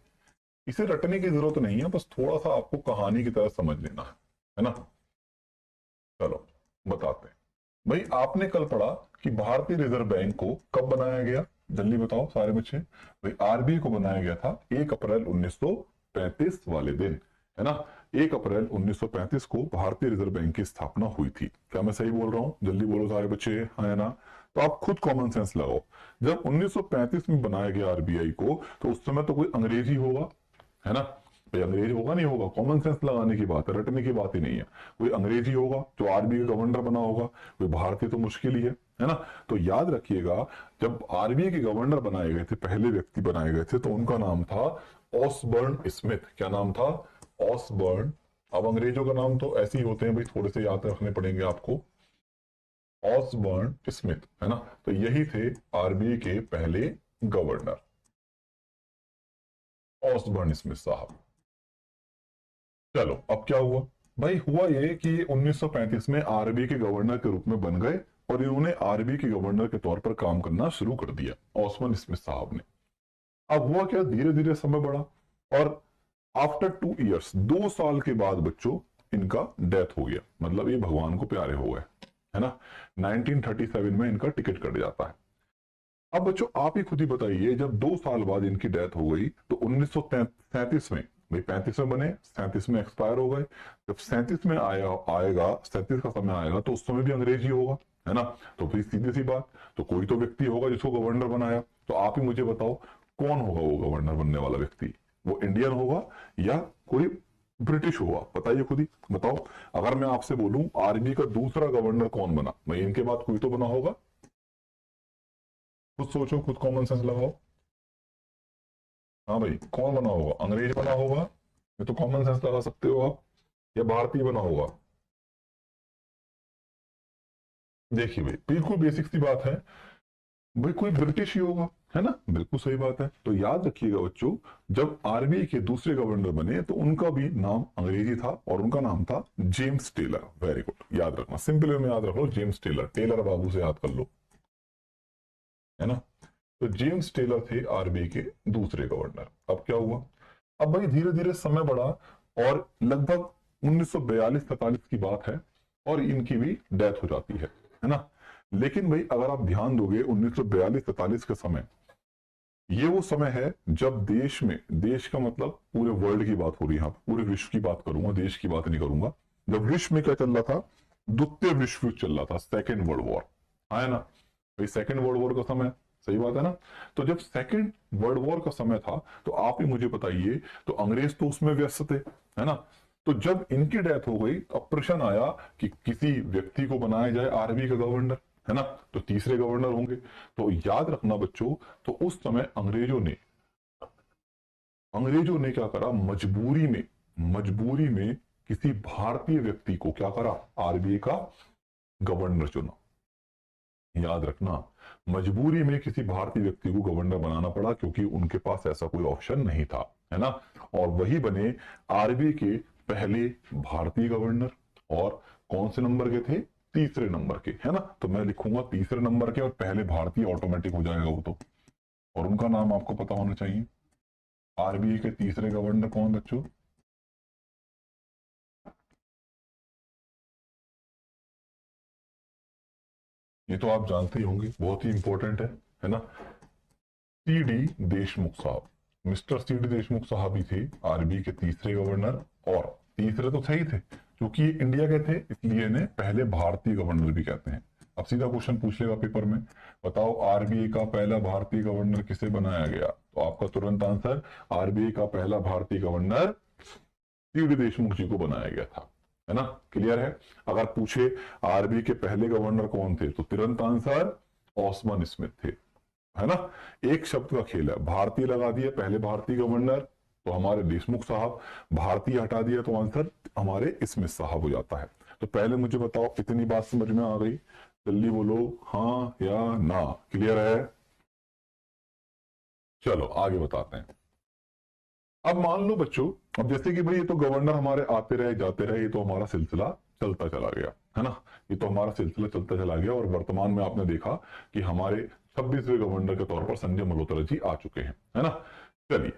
इसे रटने की जरूरत नहीं है, बस थोड़ा सा आपको कहानी की तरह समझ लेना है ना। चलो बताते हैं। भाई आपने कल पढ़ा कि भारतीय रिजर्व बैंक को कब बनाया गया, जल्दी बताओ सारे बच्चे। भाई आरबीआई को बनाया गया था 1 अप्रैल 1935 वाले दिन, है ना। 1 अप्रैल 1935 को भारतीय रिजर्व बैंक की स्थापना हुई थी। क्या मैं सही बोल रहा हूं? जल्दी बोलो सारे बच्चे हाँ या ना। तो आप खुद कॉमन सेंस लगाओ, जब 1935 में बनाया गया आरबीआई को, तो उस समय तो कोई अंग्रेजी होगा, है ना। भाई अंग्रेज होगा नहीं होगा, कॉमन सेंस लगाने की बात है, रटने की बात ही नहीं है। कोई अंग्रेजी होगा जो आरबीआई का गवर्नर बना होगा, कोई भारतीय तो मुश्किल ही है ना। तो याद रखिएगा, जब आरबीआई के गवर्नर बनाए गए थे, पहले व्यक्ति बनाए गए थे, तो उनका नाम था ऑसबर्न स्मिथ। क्या नाम था? ऑसबर्न। अब अंग्रेजों का नाम तो ऐसे ही होते हैं भाई, थोड़े से याद रखने पड़ेंगे आपको। ऑसबर्न स्मिथ, है ना। तो यही थे आरबीआई के पहले गवर्नर, ऑसबर्न स्मिथ साहब। चलो अब क्या हुआ भाई, हुआ ये कि 1935 में आरबीआई के गवर्नर के रूप में बन गए, और इन्होंने आरबीआई के गवर्नर के तौर पर काम करना शुरू कर दिया, ऑसमन स्मिथ साहब ने। अब हुआ क्या, धीरे धीरे समय बढ़ा, और आफ्टर 2 इयर्स, 2 साल के बाद बच्चों इनका डेथ हो गया, मतलब ये भगवान को प्यारे हो गए, है ना। 1937 में इनका टिकट कट जाता है। अब बच्चों आप ही खुद ही बताइए, जब 2 साल बाद इनकी डेथ हो गई तो 1937 में, भाई 35 में बने, 37 में एक्सपायर हो गए, जब 37 में आएगा 37 का समय आएगा तो उस समय भी अंग्रेजी होगा, है ना। तो फिर सीधी सी बात, तो कोई तो व्यक्ति होगा जिसको गवर्नर बनाया। तो आप ही मुझे बताओ कौन होगा वो गवर्नर बनने वाला व्यक्ति, वो इंडियन होगा या कोई ब्रिटिश होगा? बताइए खुद ही बताओ। अगर मैं आपसे बोलूं आरबीआई का दूसरा गवर्नर कौन बना, भाई इनके बाद कोई तो बना होगा, खुद सोचो, खुद कॉमन सेंस लगाओ। हाँ भाई कौन बना होगा? अंग्रेज बना होगा, ये तो कॉमन सेंस लगा सकते हो आप, या भारतीय बना होगा? देखिए भाई, बिल्कुल बेसिक सी बात है भाई, कोई ब्रिटिश ही होगा, है ना, बिल्कुल सही बात है। तो याद रखिएगा बच्चों, जब आरबीआई के दूसरे गवर्नर बने तो उनका भी नाम अंग्रेजी था और उनका नाम था जेम्स टेलर। वेरी गुड, याद रखना, सिंपल वे में याद रख लो, जेम्स टेलर, टेलर बाबू से याद कर लो, है ना। तो जेम्स टेलर थे आरबीआई के दूसरे गवर्नर। अब क्या हुआ, अब भाई धीरे धीरे समय बढ़ा और लगभग 1942-43 की बात है और इनकी भी डेथ हो जाती है ना। लेकिन भाई अगर आप ध्यान दोगे 1942-43 का समय, ये वो समय है जब देश में, देश का मतलब पूरे वर्ल्ड की बात हो रही है, यहाँ पूरे विश्व की बात करूंगा, देश की बात नहीं करूंगा। जब विश्व में क्या चल रहा था, द्वितीय विश्व युद्ध चल रहा था, सेकेंड वर्ल्ड वॉर, है ना भाई, सेकेंड वर्ल्ड वॉर का समय, सही बात है ना। तो जब सेकेंड वर्ल्ड वॉर का समय था तो आप ही मुझे बताइए, तो अंग्रेज तो उसमें व्यस्त थे, है ना। तो जब इनकी डेथ हो गई, अब प्रश्न आया कि किसी व्यक्ति को बनाया जाए आरबीआई का गवर्नर, है ना, तो तीसरे गवर्नर होंगे। तो याद रखना बच्चों, तो उस समय अंग्रेजों ने क्या करा, मजबूरी में किसी भारतीय व्यक्ति को क्या करा, आरबीआई का गवर्नर चुना। याद रखना, मजबूरी में किसी भारतीय व्यक्ति को गवर्नर बनाना पड़ा क्योंकि उनके पास ऐसा कोई ऑप्शन नहीं था, है ना। और वही बने आरबीआई के पहले भारतीय गवर्नर। और कौन से नंबर के थे, तीसरे नंबर के, है ना। तो मैं लिखूंगा तीसरे नंबर के और पहले भारतीय, ऑटोमेटिक हो जाएगा वो तो। और उनका नाम आपको पता होना चाहिए, आरबीआई के तीसरे गवर्नर कौन बच्चों, ये तो आप जानते ही होंगे, बहुत ही इंपॉर्टेंट है ना, सी डी देशमुख साहब। मिस्टर सी डी देशमुख साहब ही थे आरबीआई के तीसरे गवर्नर। और तीसरे तो सही थे, क्योंकि ये इंडिया के थे इसलिए इन्हें पहले भारतीय गवर्नर भी कहते हैं। अब सीधा क्वेश्चन पूछ लेगा पेपर में, बताओ आरबीआई का पहला भारतीय गवर्नर किसे बनाया गया, तो आपका तुरंत आंसर, आरबीआई का पहला भारतीय गवर्नर सी डी देशमुख जी को बनाया गया था, है ना। क्लियर है। अगर पूछे आरबीआई के पहले गवर्नर कौन थे, तो तुरंत आंसर ऑस्मान स्मिथ थे, है ना। एक शब्द का खेल है, भारतीय लगा दिया पहले भारतीय गवर्नर तो हमारे देशमुख साहब, भारतीय हटा दिया तो आंसर हमारे स्मिथ साहब हो जाता है। तो पहले मुझे बताओ, इतनी बात समझ में आ गई, जल्दी बोलो हाँ या ना, क्लियर है। चलो आगे बताते हैं। अब मान लो बच्चों, अब जैसे कि भाई ये तो गवर्नर हमारे आते रहे जाते रहे, ये तो हमारा सिलसिला चलता चला गया, है ना। ये तो हमारा सिलसिला चलता चला गया और वर्तमान में आपने देखा कि हमारे 26वें गवर्नर के तौर पर संजय मल्होत्रा जी आ चुके हैं, है ना। चलिए,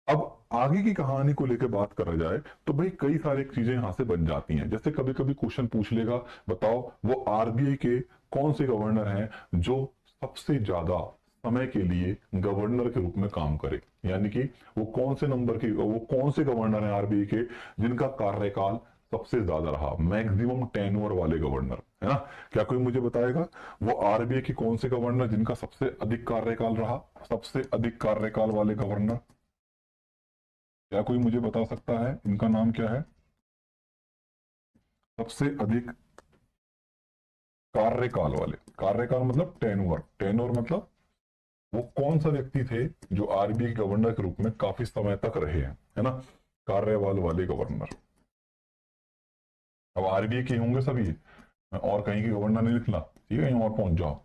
अब आगे की कहानी को लेकर बात करा जाए तो भाई कई सारी चीजें यहां से बन जाती हैं। जैसे कभी कभी क्वेश्चन पूछ लेगा, बताओ वो आरबीआई के कौन से गवर्नर हैं जो सबसे ज्यादा समय के लिए गवर्नर के रूप में काम करे, यानी कि वो कौन से गवर्नर हैं आरबीआई के जिनका कार्यकाल सबसे ज्यादा रहा, मैक्सिमम टेन्योर वाले गवर्नर, है ना। क्या कोई मुझे बताएगा वो आरबीआई के कौन से गवर्नर जिनका सबसे अधिक कार्यकाल रहा, सबसे अधिक कार्यकाल वाले गवर्नर, क्या कोई मुझे बता सकता है इनका नाम क्या है, सबसे अधिक कार्यकाल वाले, कार्यकाल मतलब टेन्योर, टेन्योर मतलब वो कौन सा व्यक्ति थे जो आरबीआई गवर्नर के रूप में काफी समय तक रहे हैं, है ना, कार्यकाल वाले गवर्नर। अब आरबीआई के होंगे सभी, मैं और कहीं के गवर्नर नहीं लिखना, ठीक है, कहीं और पहुंच जाओ।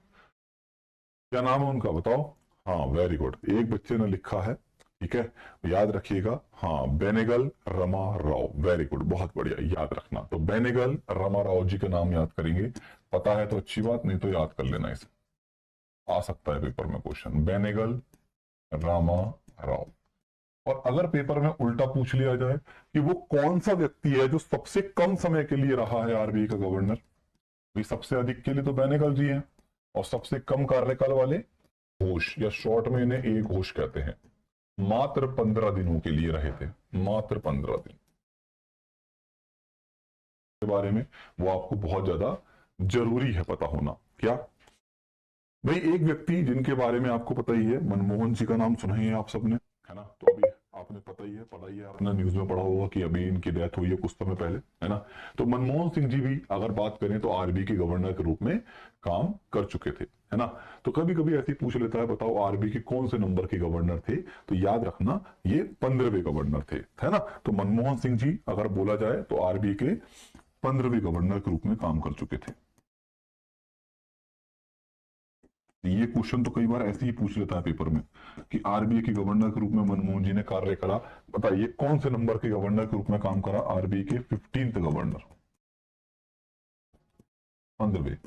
क्या नाम है उनका बताओ, हाँ वेरी गुड, एक बच्चे ने लिखा है, ठीक है, याद रखिएगा, हाँ बेनेगल रमा राव, वेरी गुड, बहुत बढ़िया, याद रखना। तो बेनेगल रमा राव जी के नाम याद करेंगे, पता है तो अच्छी बात, नहीं तो याद कर लेना, इसे आ सकता है पेपर में क्वेश्चन, बेनेगल रामा राव। और अगर पेपर में उल्टा पूछ लिया जाए कि वो कौन सा व्यक्ति है जो सबसे कम समय के लिए रहा है आरबीआई का गवर्नर, भाई सबसे अधिक के लिए तो बेनेगल जी हैं और सबसे कम कार्यकाल वाले घोष, या शॉर्ट में इन्हें एक घोष कहते हैं, मात्र 15 दिनों के लिए रहे थे, मात्र 15 दिन के बारे में वो आपको बहुत ज्यादा जरूरी है पता होना। क्या भाई, एक व्यक्ति जिनके बारे में आपको पता ही है, मनमोहन जी का नाम सुना ही है आप सबने, है ना। तो अभी आपने पता ही है, पढ़ा ही है, आपने न्यूज में पढ़ा होगा कि अभी इनकी डेथ हुई है कुछ समय पहले, है ना। तो मनमोहन सिंह जी भी अगर बात करें तो आरबीआई के गवर्नर के रूप में काम कर चुके थे, है ना। तो कभी कभी ऐसे पूछ लेता है, बताओ आरबीआई के कौन से नंबर के गवर्नर थे, तो याद रखना ये 15वें गवर्नर थे, है ना। तो मनमोहन सिंह जी अगर बोला जाए तो आरबीआई के 15वें गवर्नर के रूप में काम कर चुके थे। ये क्वेश्चन तो कई बार ऐसे ही पूछ लेता है पेपर में कि आरबीआई के गवर्नर के रूप में मनमोहन जी ने कार्य करा, बताइए कौन से नंबर के गवर्नर के रूप में काम करा? आरबीआई के 15th governor. On the way.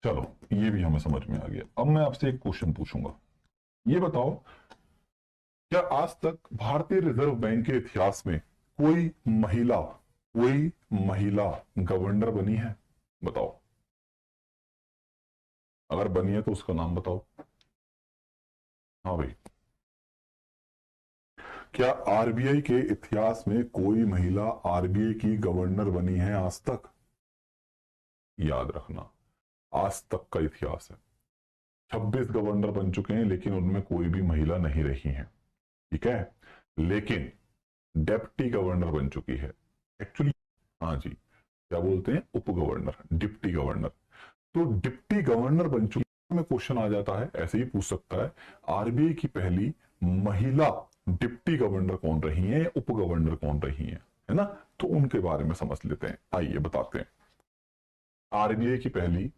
चलो ये भी हमें समझ में आ गया। अब मैं आपसे एक क्वेश्चन पूछूंगा, ये बताओ क्या आज तक भारतीय रिजर्व बैंक के इतिहास में कोई महिला गवर्नर बनी है? बताओ, अगर बनी है तो उसका नाम बताओ। हाँ भाई, क्या आरबीआई के इतिहास में कोई महिला आरबीआई की गवर्नर बनी है आज तक? याद रखना, आज तक का इतिहास है। 26 गवर्नर बन चुके हैं लेकिन उनमें कोई भी महिला नहीं रही है, ठीक है। लेकिन डेप्टी गवर्नर बन चुकी है एक्चुअली। हाँ जी, क्या बोलते हैं? उप गवर्नर, डिप्टी गवर्नर। तो डिप्टी गवर्नर बन चुकी में क्वेश्चन आ जाता है, ऐसे ही पूछ सकता है आरबीआई की पहली महिला डिप्टी गवर्नर कौन रही है, उप गवर्नर कौन रही है ना। तो उनके बारे में समझ लेते हैं, आइए बताते हैं। आरबीआई की पहली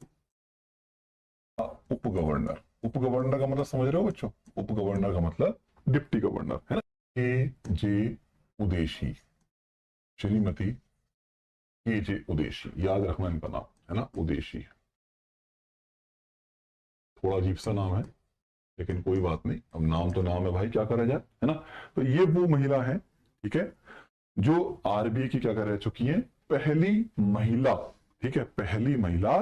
उप गवर्नर, उप गवर्नर का मतलब समझ रहे हो बच्चों? उप गवर्नर का मतलब डिप्टी गवर्नर, है ना। के जे उदेशी, श्रीमती के जे उदेशी, याद रखना इनका नाम, है ना, उदेशी। थोड़ा अजीब सा नाम है लेकिन कोई बात नहीं, अब नाम तो नाम है भाई, क्या करा जाए, है ना। तो ये वो महिला है, ठीक है, जो आरबीआई की क्या कर चुकी है, पहली महिला, ठीक है, पहली महिला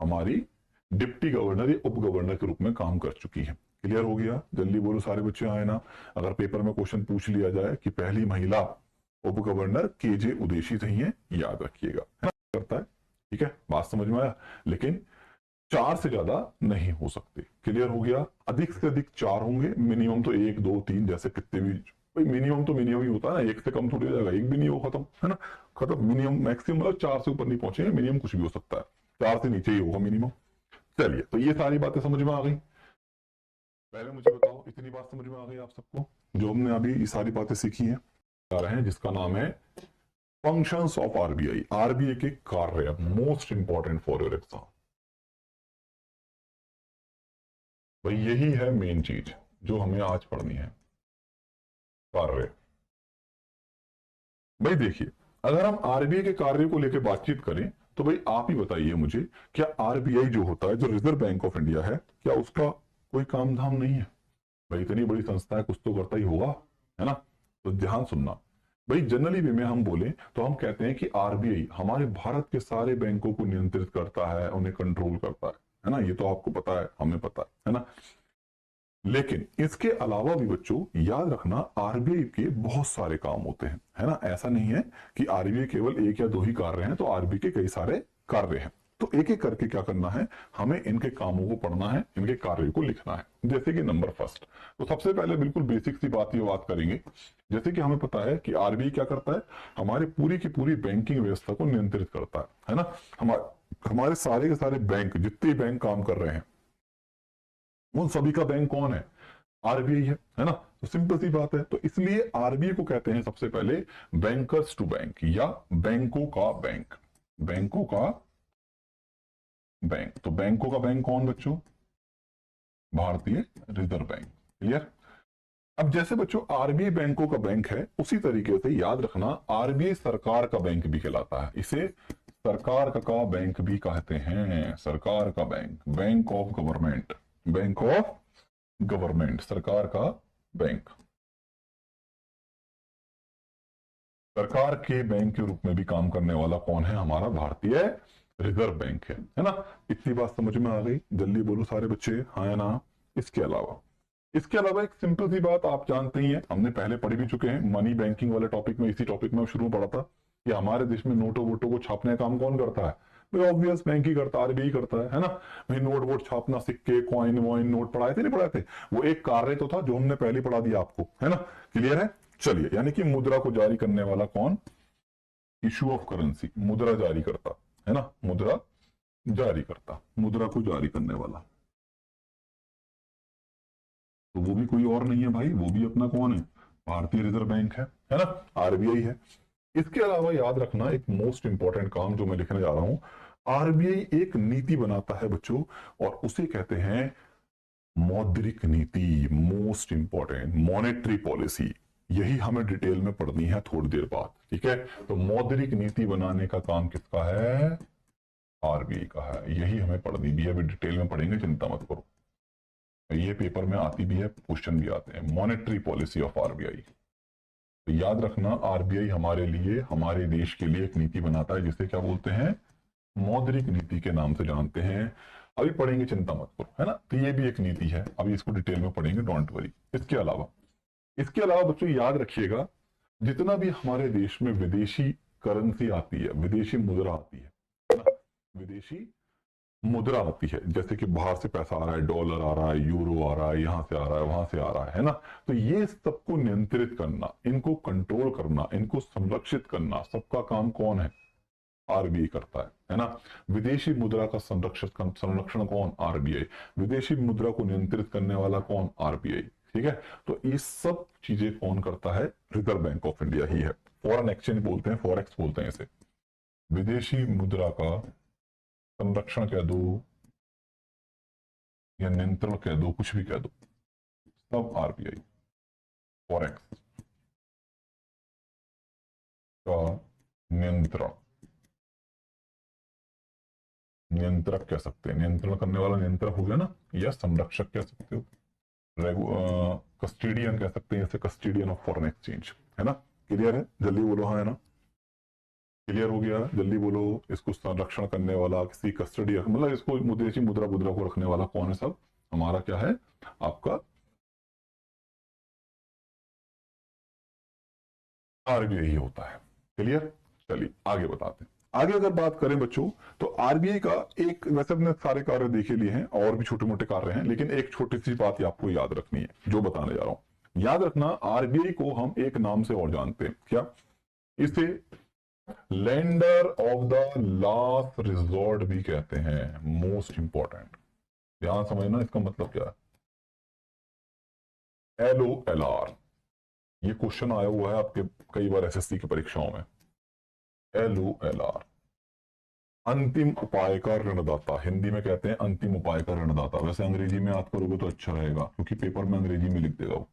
हमारी डिप्टी गवर्नर या उप गवर्नर के रूप में काम कर चुकी है। क्लियर हो गया? जल्दी बोलो सारे बच्चे, आए ना। अगर पेपर में क्वेश्चन पूछ लिया जाए कि पहली महिला उप गवर्नर के जे उदेशी रही है, याद रखिएगा, है ना, करता है, ठीक है, बात समझ में आया। लेकिन 4 से ज्यादा नहीं हो सकते। क्लियर हो गया? अधिक से अधिक 4 होंगे, मिनिमम तो 1 2 3 जैसे कितने भी, भाई मिनिमम तो मिनिमम ही होता है ना, 1 से कम थोड़ी हो जाएगा, 1 भी नहीं हो, खत्म, है ना, खत्म। मिनिमम मैक्सिमम मतलब 4 से ऊपर नहीं पहुंचे, मिनिमम कुछ भी हो सकता है, 4 से नीचे ही होगा मिनिमम। चलिए, तो ये सारी बातें समझ में आ गई। पहले मुझे बताओ, इतनी बात समझ में आ गई आप सबको जो हमने अभी ये सारी बातें सीखी हैं, आ रहे हैं जिसका नाम है फंक्शंस ऑफ आरबीआई, आरबीआई के कार्य, most important for your exam. भाई यही है मेन चीज जो हमें आज पढ़नी है, कार्य। भाई देखिए, अगर हम आरबीआई के कार्य को लेकर बातचीत करें तो भाई आप ही बताइए मुझे, क्या आरबीआई जो होता है, जो रिजर्व बैंक ऑफ इंडिया है, क्या उसका कोई काम धाम नहीं है? भाई इतनी बड़ी संस्था है, कुछ तो करता ही होगा, है ना। तो ध्यान सुनना भाई, जनरली वे में हम बोले तो हम कहते हैं कि आरबीआई हमारे भारत के सारे बैंकों को नियंत्रित करता है, उन्हें कंट्रोल करता है ना। ये तो आपको पता है, हमें पता है ना। लेकिन इसके अलावा भी बच्चों याद रखना, आरबीआई के बहुत सारे काम होते हैं, है ना। ऐसा नहीं है कि आरबीआई केवल 1 या 2 ही कार्य हैं, तो आरबीआई के कई सारे कार्य हैं। तो एक एक करके क्या करना है, हमें इनके कामों को पढ़ना है, इनके कार्यों को लिखना है। जैसे कि नंबर फर्स्ट, तो सबसे पहले बिल्कुल बेसिक सी बात करेंगे। जैसे कि हमें पता है कि आरबीआई क्या करता है, हमारी पूरी की पूरी बैंकिंग व्यवस्था को नियंत्रित करता है ना। हमारे सारे के सारे बैंक, जितने बैंक काम कर रहे हैं, उन सभी का बैंक कौन है? आरबीआई है ना। तो सिंपल सी बात है, तो इसलिए आरबीआई को कहते हैं सबसे पहले बैंकर्स टू बैंक, या बैंकों का बैंक, बैंकों का बैंक। तो बैंकों का बैंक कौन बच्चों? भारतीय रिजर्व बैंक। क्लियर? अब जैसे बच्चों आरबीआई बैंकों का बैंक है, उसी तरीके से याद रखना आरबीआई सरकार का बैंक भी कहलाता है। इसे सरकार का बैंक भी कहते हैं, सरकार का bank, bank of government, bank of government, सरकार का बैंक। सरकार के बैंक के रूप में भी काम करने वाला कौन है? हमारा भारतीय रिजर्व बैंक है ना। इतनी बात समझ में आ गई? जल्दी बोलो सारे बच्चे, हाँ या ना। इसके अलावा एक सिंपल सी बात आप जानते ही हैं, हमने पहले पढ़ भी चुके हैं मनी बैंकिंग वाले टॉपिक में, इसी टॉपिक में शुरू में पढ़ा था कि हमारे देश में नोटों वोटों को छापने का काम कौन करता है? भाई ऑब्वियस बैंक ही करता है, आरबीआई करता है ना। भाई नोट वोट छापना, सिक्के कॉइन वॉइन नोट पढ़ाए थे नहीं पढ़ाए थे? वो एक कार्य तो था जो हमने पहले पढ़ा दिया आपको, है ना। क्लियर है? चलिए, यानी कि मुद्रा को जारी करने वाला कौन? इशू ऑफ करेंसी, मुद्रा जारी करता, है ना, मुद्रा जारी करता, मुद्रा को जारी करने वाला। तो वो भी कोई और नहीं है भाई, वो भी अपना कौन है? भारतीय रिजर्व बैंक है ना, आरबीआई है। इसके अलावा याद रखना एक मोस्ट इंपॉर्टेंट काम जो मैं लिखने जा रहा हूं, आरबीआई एक नीति बनाता है बच्चों, और उसे कहते हैं मौद्रिक नीति, मोस्ट इंपॉर्टेंट, मॉनेटरी पॉलिसी। यही हमें डिटेल में पढ़नी है थोड़ी देर बाद, ठीक है। तो मौद्रिक नीति बनाने का काम किसका है, आरबीआई का है। यही हमें पढ़नी भी है, अभी डिटेल में पढ़ेंगे, चिंता मत करो। ये पेपर में आती भी है, क्वेश्चन भी आते हैं, मॉनेटरी पॉलिसी ऑफ आरबीआई। तो याद रखना आरबीआई हमारे लिए, हमारे देश के लिए एक नीति बनाता है जिसे क्या बोलते हैं, मौद्रिक नीति के नाम से जानते हैं। अभी पढ़ेंगे, चिंता मत करो, है ना। तो ये भी एक नीति है, अभी इसको डिटेल में पढ़ेंगे, डोंट वरी। इसके अलावा बच्चों याद रखिएगा, जितना भी हमारे देश में विदेशी करेंसी आती है, विदेशी मुद्रा आती है ना, विदेशी मुद्रा आती है, जैसे कि बाहर से पैसा आ रहा है, डॉलर आ रहा है, यूरो आ रहा है, यहां से आ रहा है, वहां से आ रहा है ना। तो ये सबको नियंत्रित करना, इनको कंट्रोल करना, इनको संरक्षित करना, सबका काम कौन है, आरबीआई करता है ना। विदेशी मुद्रा का संरक्षण कौन, आरबीआई। विदेशी मुद्रा को नियंत्रित करने वाला कौन, आरबीआई, ठीक है। तो ये सब चीजें कौन करता है, रिजर्व बैंक ऑफ इंडिया ही है। फॉरेन एक्सचेंज बोलते हैं, फॉरेक्स बोलते हैं इसे। विदेशी मुद्रा का संरक्षण कह दो या नियंत्रण कह दो, कुछ भी कह दो, सब आरबीआई। फॉरेक्स का नियंत्रण, नियंत्रक कह सकते हैं, नियंत्रण करने वाला नियंत्रक हो गया ना, या संरक्षक कह सकते हो, कस्टोडियन कह सकते हैं, जैसे कस्टोडियन ऑफ फॉरेन एक्सचेंज, है ना। क्लियर है, जल्दी बोलो, हाँ है ना, क्लियर हो गया, जल्दी बोलो। इसको संरक्षण करने वाला, किसी कस्टडी, मतलब इसको विदेशी मुद्रा को रखने वाला कौन है, सब हमारा क्या है, आपका आरबीआई होता है। क्लियर, चलिए आगे बताते हैं। आगे अगर बात करें बच्चों, तो आरबीआई का एक, वैसे अपने सारे कार्य देखे लिए हैं, और भी छोटे मोटे कार्य हैं, लेकिन एक छोटी सी बात आपको याद रखनी है जो बताने जा रहा हूं। याद रखना आरबीआई को हम एक नाम से और जानते हैं, क्या, इसे lender of the last resort भी कहते हैं। मोस्ट इंपॉर्टेंट, ध्यान समझना, इसका मतलब क्या है, LOLR। ये क्वेश्चन आया हुआ है आपके कई बार एसएससी की परीक्षाओं में। LOLR, अंतिम उपाय का ऋणदाता, हिंदी में कहते हैं अंतिम उपाय का ऋणदाता। वैसे अंग्रेजी में याद करोगे तो अच्छा रहेगा, क्योंकि पेपर में अंग्रेजी में लिख देगा वो।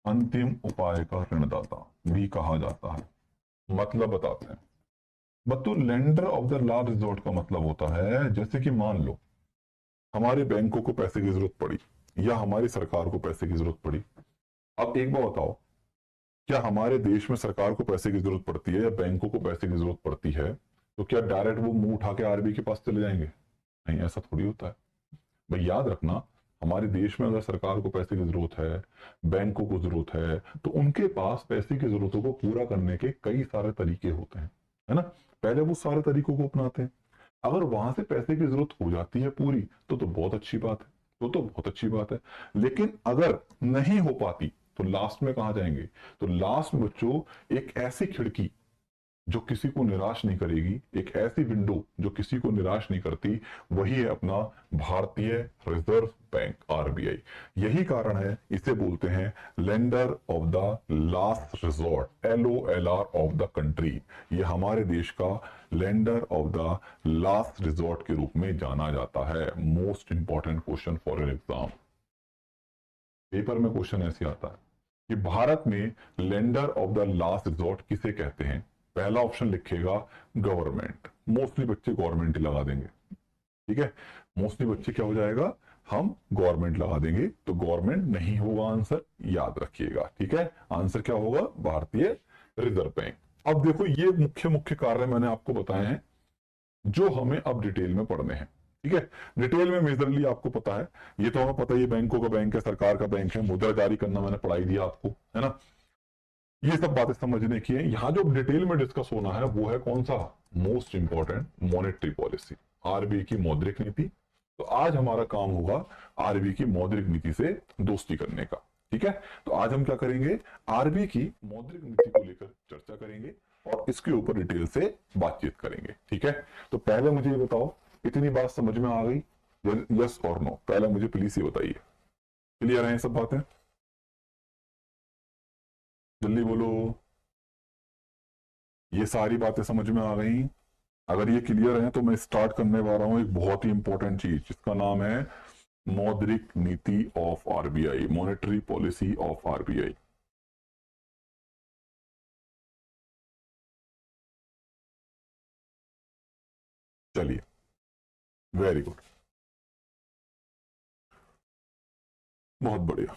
अंतिम उपाय का ऋणदाता भी कहा जाता है। मतलब बताते हैं बच्चों, lender of the last resort का मतलब होता है, जैसे कि मान लो हमारे बैंकों को पैसे की जरूरत पड़ी, या हमारी सरकार को पैसे की जरूरत पड़ी। अब एक बार बताओ, क्या हमारे देश में सरकार को पैसे की जरूरत पड़ती है या बैंकों को पैसे की जरूरत पड़ती है, तो क्या डायरेक्ट वो मुंह उठा के आरबीआई के पास चले जाएंगे? नहीं, ऐसा थोड़ी होता है भाई। याद रखना, हमारे देश में अगर सरकार को पैसे की जरूरत है, बैंकों को जरूरत है, तो उनके पास पैसे की जरूरतों को पूरा करने के कई सारे तरीके होते हैं, है ना। पहले वो सारे तरीकों को अपनाते हैं। अगर वहां से पैसे की जरूरत हो जाती है पूरी, तो बहुत अच्छी बात है, तो बहुत अच्छी बात है। लेकिन अगर नहीं हो पाती, तो लास्ट में कहा जाएंगे, तो लास्ट में बच्चों एक ऐसी खिड़की जो किसी को निराश नहीं करेगी, एक ऐसी विंडो जो किसी को निराश नहीं करती, वही है अपना भारतीय रिजर्व बैंक, आरबीआई। यही कारण है इसे बोलते हैं lender of the last resort, LOLR of the country. ये हमारे देश का lender of the last resort के रूप में जाना जाता है। Most important question for your exam, paper में क्वेश्चन ऐसे आता है कि भारत में lender of the last resort किसे कहते हैं। पहला ऑप्शन लिखेगा गवर्नमेंट, मोस्टली बच्चे गवर्नमेंट ही लगा देंगे, ठीक है। मोस्टली बच्चे क्या हो जाएगा, हम गवर्नमेंट लगा देंगे, तो गवर्नमेंट नहीं होगा आंसर, याद रखिएगा, ठीक है। आंसर क्या होगा, भारतीय रिजर्व बैंक। अब देखो, ये मुख्य मुख्य कार्य मैंने आपको बताए हैं जो हमें अब डिटेल में पढ़ने हैं, ठीक है। डिटेल में मेजरली आपको पता है, ये तो हमें पता है, ये बैंकों का बैंक है, सरकार का बैंक है, मुद्रा जारी करना मैंने पढ़ाई दिया आपको, है ना। ये सब बातें समझने की है। यहां जो डिटेल में डिस्कस होना है वो है कौन सा, most important, monetary policy, RBI की मौद्रिक नीति। तो आज हमारा काम होगा आरबीआई की मौद्रिक नीति से दोस्ती करने का, ठीक है। तो आज हम क्या करेंगे, आरबीआई की मौद्रिक नीति को लेकर चर्चा करेंगे और इसके ऊपर डिटेल से बातचीत करेंगे, ठीक है। तो पहले मुझे ये बताओ, इतनी बात समझ में आ गई, यस और नो? पहले मुझे प्लीज ये बताइए, क्लियर है सब बातें? जल्दी बोलो। ये सारी बातें समझ में आ गई? अगर ये क्लियर है तो मैं स्टार्ट करने वाला हूं एक बहुत ही इंपॉर्टेंट चीज जिसका नाम है मौद्रिक नीति of RBI, monetary policy of RBI. चलिए, वेरी गुड, बहुत बढ़िया।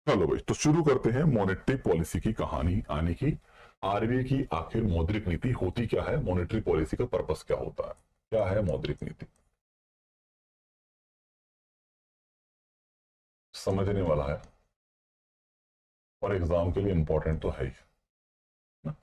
चलो भाई, तो शुरू करते हैं मॉनेटरी पॉलिसी की कहानी आने की। आरबीआई की आखिर मौद्रिक नीति होती क्या है, मॉनेटरी पॉलिसी का पर्पस क्या होता है, क्या है मौद्रिक नीति, समझने वाला है और एग्जाम के लिए इंपॉर्टेंट तो है ही ना?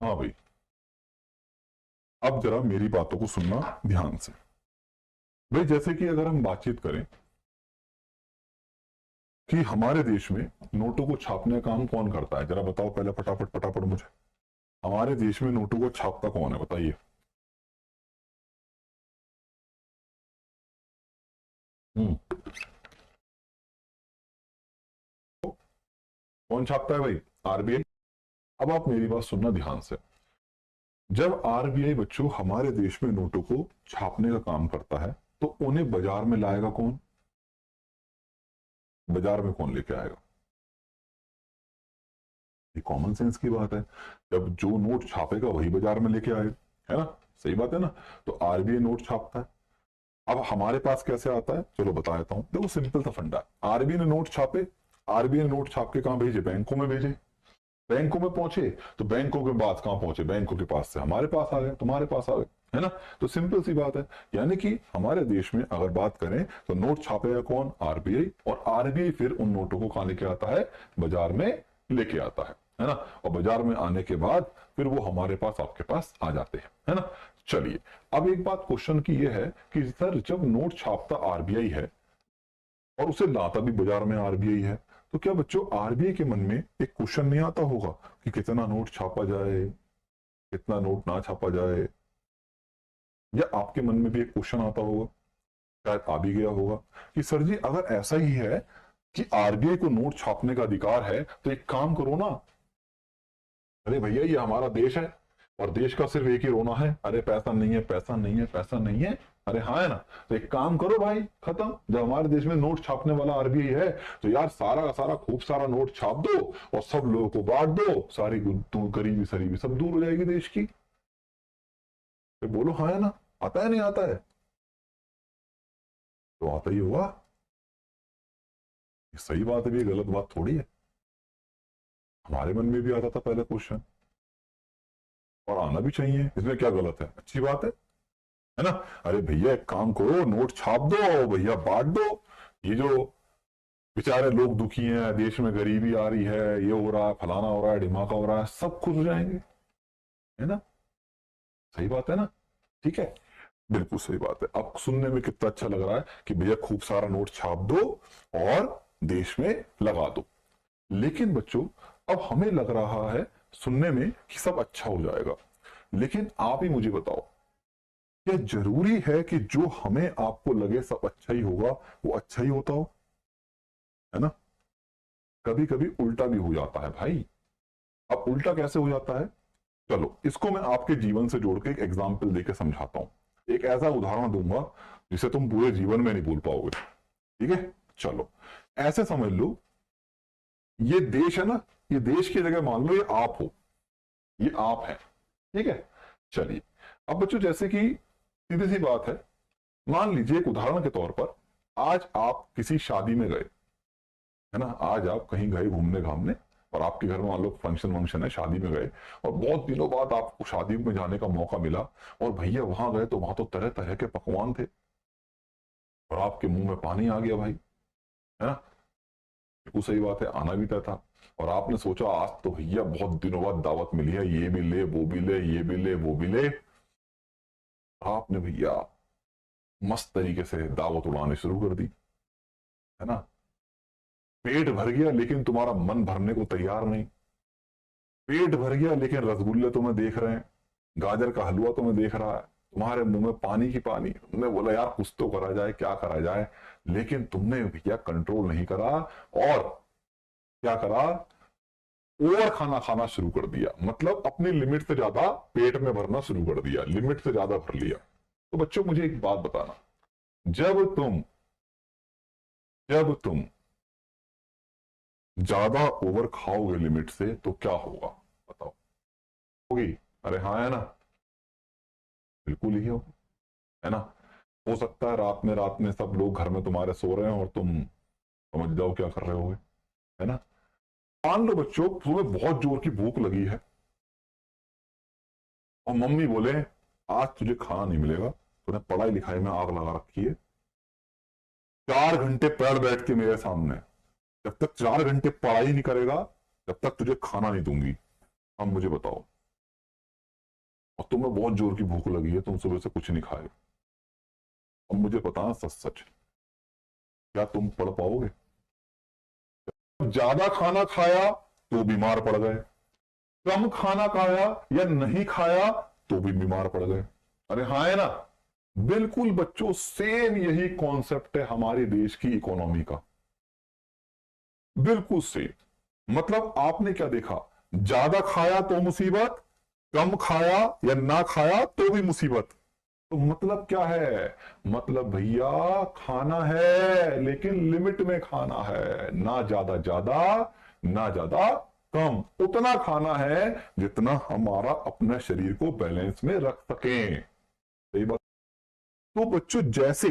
हाँ भाई, अब जरा मेरी बातों को सुनना ध्यान से। भाई जैसे कि अगर हम बातचीत करें कि हमारे देश में नोटों को छापने का काम कौन करता है, जरा बताओ पहले फटाफट फटाफट मुझे। हमारे देश में नोटों को छापता कौन है, बताइए। हम्म, कौन छापता है भाई? आरबीआई। अब आप मेरी बात सुनना ध्यान से। जब आरबीआई बच्चों हमारे देश में नोटों को छापने का काम करता है तो उन्हें बाजार में लाएगा कौन? बाजार में कौन लेके आएगा? ये कॉमन सेंस की बात है। जब जो नोट छापेगा वही बाजार में लेके आएगा, है ना? सही बात है ना? तो आरबीआई नोट छापता है। अब हमारे पास कैसे आता है, चलो बता देता हूं। देखो सिंपल सा फंडा, आरबीआई ने नोट छापे, आरबीआई ने नोट छाप के कहां भेजे? बैंकों में भेजे। बैंकों में पहुंचे तो बैंकों के बाद कहां पहुंचे? बैंकों के पास से हमारे पास आ गए, तुम्हारे पास आ गए, है ना? तो सिंपल सी बात है। यानी कि हमारे देश में अगर बात करें तो नोट छापेगा कौन? आरबीआई। और आरबीआई फिर उन नोटों को कहां लेके आता है? बाजार में लेके आता है ना? और बाजार में आने के बाद फिर वो हमारे पास, आपके पास आ जाते हैं, है ना? चलिए, अब एक बात क्वेश्चन की ये है कि सर जब नोट छापता आरबीआई है और उसे लाता भी बाजार में आरबीआई है, तो क्या बच्चों आरबीआई के मन में एक क्वेश्चन नहीं आता होगा कि कितना नोट छापा जाए, कितना नोट ना छापा जाए? या आपके मन में भी एक क्वेश्चन आता होगा, शायद आ भी गया होगा, कि सर जी अगर ऐसा ही है कि आरबीआई को नोट छापने का अधिकार है तो एक काम करो ना। अरे भैया ये हमारा देश है और देश का सिर्फ एक ही रोना है, अरे पैसा नहीं है, पैसा नहीं है, पैसा नहीं है। अरे हाँ है ना? तो एक काम करो भाई, खत्म। जब हमारे देश में नोट छापने वाला आरबीआई है तो यार सारा का सारा खूब सारा नोट छाप दो और सब लोगों को बांट दो, सारी गरीबी सरीबी सब दूर हो जाएगी देश की। तो बोलो हाँ है ना? आता है नहीं आता है? तो आता ही होगा। ये सही बात है भी, गलत बात थोड़ी है। हमारे मन में भी आता था पहले क्वेश्चन, और आना भी चाहिए, इसमें क्या गलत है? अच्छी बात है ना? अरे भैया एक काम करो, नोट छाप दो भैया, बांट दो। ये जो बेचारे लोग दुखी हैं, देश में गरीबी आ रही है, ये हो रहा है, फलाना हो रहा है, ढिमाका हो रहा है, सब खुश हो जाएंगे, है ना? सही बात है ना? ठीक है, बिल्कुल सही बात है। अब सुनने में कितना अच्छा लग रहा है कि भैया खूब सारा नोट छाप दो और देश में लगा दो। लेकिन बच्चों अब हमें लग रहा है सुनने में कि सब अच्छा हो जाएगा, लेकिन आप ही मुझे बताओ, क्या जरूरी है कि जो हमें आपको लगे सब अच्छा ही होगा वो अच्छा ही होता हो? है ना? कभी कभी उल्टा भी हो जाता है भाई। अब उल्टा कैसे हो जाता है, चलो इसको मैं आपके जीवन से जोड़ के एक एग्जाम्पल देकर समझाता हूं। एक ऐसा उदाहरण दूंगा जिसे तुम पूरे जीवन में नहीं भूल पाओगे। ठीक है, चलो ऐसे समझ लो, ये देश है ना, ये देश की जगह मान लो ये आप हो, ये आप है। ठीक है, चलिए अब बच्चों जैसे कि सीधी सी बात है, मान लीजिए एक उदाहरण के तौर पर, आज आप किसी शादी में गए, है ना? आज आप कहीं गए घूमने घामने और आपके घर में मान लो फंक्शन वंक्शन है, शादी में गए और बहुत दिनों बाद आपको शादी में जाने का मौका मिला और भैया वहां गए तो वहां तो तरह तरह के पकवान थे और आपके मुंह में पानी आ गया भाई, है ना? बिल्कुल सही बात है, आना भी तय था। और आपने सोचा आज तो भैया बहुत दिनों बाद दावत मिली है, ये भी ले वो भी ले, ये भी ले वो भी ले। आपने भैया मस्त तरीके से दावत उड़ानी शुरू कर दी। है ना। पेट भर गया लेकिन तुम्हारा मन भरने को तैयार नहीं। पेट भर गया लेकिन रसगुल्ले तुम्हें देख रहे हैं, गाजर का हलवा तुम्हें देख रहा है, तुम्हारे मुंह में पानी की पानी। तुमने बोला यार कुछ तो करा जाए, क्या करा जाए, लेकिन तुमने भैया कंट्रोल नहीं करा और क्या करा, ओवर खाना खाना शुरू कर दिया। मतलब अपनी लिमिट से ज्यादा पेट में भरना शुरू कर दिया, लिमिट से ज्यादा भर लिया। तो बच्चों मुझे एक बात बताना, जब तुम ज्यादा ओवर खाओगे लिमिट से तो क्या होगा बताओ। होगी? अरे हाँ है ना, बिल्कुल ही हो, है ना। हो सकता है रात में सब लोग घर में तुम्हारे सो रहे हैं और तुम समझ जाओ क्या कर रहे होगे, है ना। मान लो बच्चों तुम्हें बहुत जोर की भूख लगी है और मम्मी बोले आज तुझे खाना नहीं मिलेगा, तूने पढ़ाई लिखाई में आग लगा रखी है, 4 घंटे पढ़ बैठ के मेरे सामने, जब तक 4 घंटे पढ़ाई नहीं करेगा तब तक तुझे खाना नहीं दूंगी। अब मुझे बताओ, और तुम्हें बहुत जोर की भूख लगी है, तुम सुबह से कुछ नहीं खाए, अब मुझे बताना सच सच क्या तुम पढ़ पाओगे? ज्यादा खाना खाया तो बीमार पड़ गए, कम खाना खाया या नहीं खाया तो भी बीमार पड़ गए। अरे हाँ है ना, बिल्कुल बच्चों सेम यही कॉन्सेप्ट है हमारे देश की इकोनॉमी का, बिल्कुल सेम। मतलब आपने क्या देखा, ज्यादा खाया तो मुसीबत, कम खाया या ना खाया तो भी मुसीबत। तो मतलब क्या है, मतलब भैया खाना है लेकिन लिमिट में खाना है, ना ज्यादा ज्यादा ना ज्यादा कम, उतना खाना है जितना हमारा अपने शरीर को बैलेंस में रख सकें। सही बात। तो बच्चों जैसे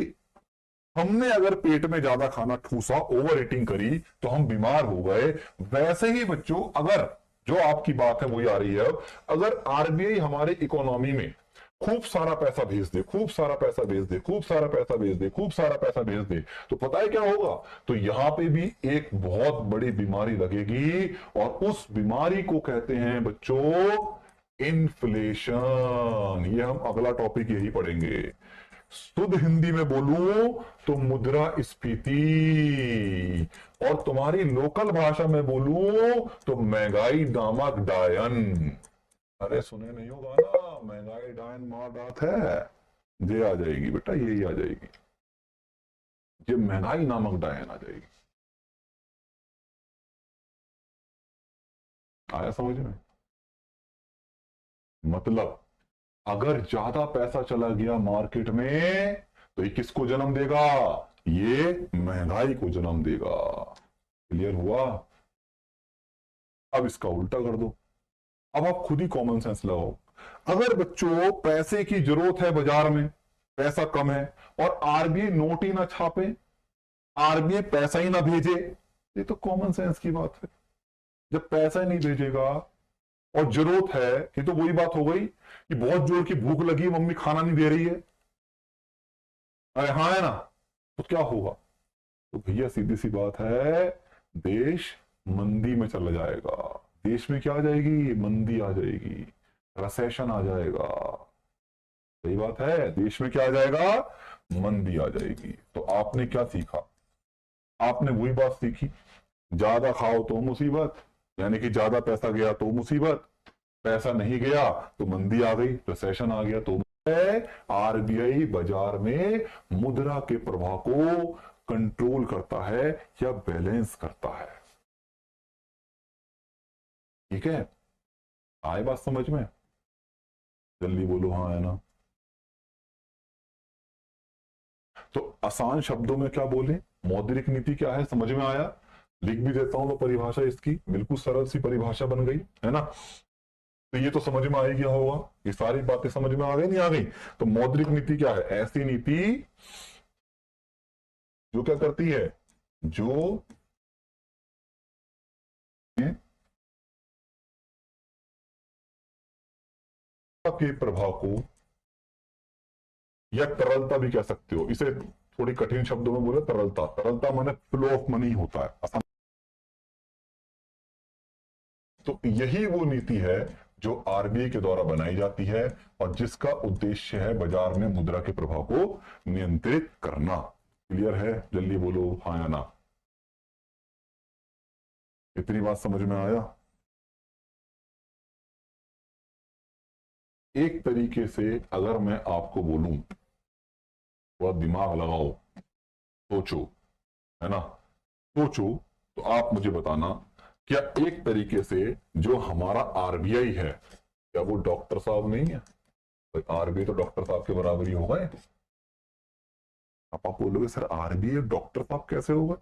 हमने अगर पेट में ज्यादा खाना ठूसा, ओवर ईटिंग करी तो हम बीमार हो गए, वैसे ही बच्चों अगर जो आपकी बात है वही आ रही है, अगर आरबीआई हमारे इकोनॉमी में खूब सारा पैसा भेज दे, खूब सारा पैसा भेज दे, खूब सारा पैसा भेज दे, खूब सारा पैसा भेज दे, तो पता है क्या होगा, तो यहां पे भी एक बहुत बड़ी बीमारी लगेगी और उस बीमारी को कहते हैं बच्चों इन्फ्लेशन। ये हम अगला टॉपिक यही पढ़ेंगे। शुद्ध हिंदी में बोलूं तो मुद्रास्फीति, और तुम्हारी लोकल भाषा में बोलूं तो महंगाई नामक डायन। अरे सुने नहीं होगा ना, महंगाई डायन मार रात है, ये आ जाएगी बेटा, यही आ जाएगी, ये महंगाई नामक डायन आ जाएगी। आया समझ में? मतलब अगर ज्यादा पैसा चला गया मार्केट में तो ये किसको जन्म देगा, ये महंगाई को जन्म देगा। क्लियर हुआ? अब इसका उल्टा कर दो, अब आप खुद ही कॉमन सेंस लगाओ। अगर बच्चों पैसे की जरूरत है, बाजार में पैसा कम है और आरबीआई नोट ही ना छापे, आरबीआई पैसा ही ना भेजे, ये तो कॉमन सेंस की बात है। जब पैसा ही नहीं भेजेगा और जरूरत है, ये तो वही बात हो गई कि बहुत जोर की भूख लगी, मम्मी खाना नहीं दे रही है, अरे हाँ है ना, तो क्या होगा, तो भैया सीधी सी बात है, देश मंदी में चला जाएगा। देश में क्या आ जाएगी, मंदी आ जाएगी, रिसेशन आ जाएगा। सही बात है, देश में क्या आ जाएगा, मंदी आ जाएगी। तो आपने क्या सीखा, आपने वही बात सीखी, ज्यादा खाओ तो मुसीबत, यानी कि ज्यादा पैसा गया तो मुसीबत, पैसा नहीं गया तो मंदी आ गई, रिसेशन आ गया तो। आरबीआई बाजार में मुद्रा के प्रवाह को कंट्रोल करता है या बैलेंस करता है। ठीक है, आए बात समझ में? जल्दी बोलो हाँ है ना। तो आसान शब्दों में क्या बोले, मौद्रिक नीति क्या है, समझ में आया? लिख भी देता हूं तो परिभाषा इसकी बिल्कुल सरल सी परिभाषा बन गई, है ना। तो ये तो समझ में आ ही गया होगा, ये सारी बातें समझ में आ गई नहीं आ गई? तो मौद्रिक नीति क्या है, ऐसी नीति जो क्या करती है, जो के प्रभाव को, या तरलता भी कह सकते हो इसे, थोड़ी कठिन शब्दों में बोले तरलता, तरलता माने फ्लो ऑफ मनी होता है। तो यही वो नीति है जो आरबीआई के द्वारा बनाई जाती है और जिसका उद्देश्य है बाजार में मुद्रा के प्रभाव को नियंत्रित करना। क्लियर है? जल्दी बोलो हाँ या ना। इतनी बात समझ में आया? एक तरीके से अगर मैं आपको बोलूं, थोड़ा दिमाग लगाओ, सोचो, है ना, सोचो, तो आप मुझे बताना, क्या एक तरीके से जो हमारा आरबीआई है, क्या वो डॉक्टर साहब नहीं है? तो आरबीआई तो डॉक्टर साहब के बराबर ही होगा। आप बोलोगे सर आरबीआई डॉक्टर साहब कैसे होगा?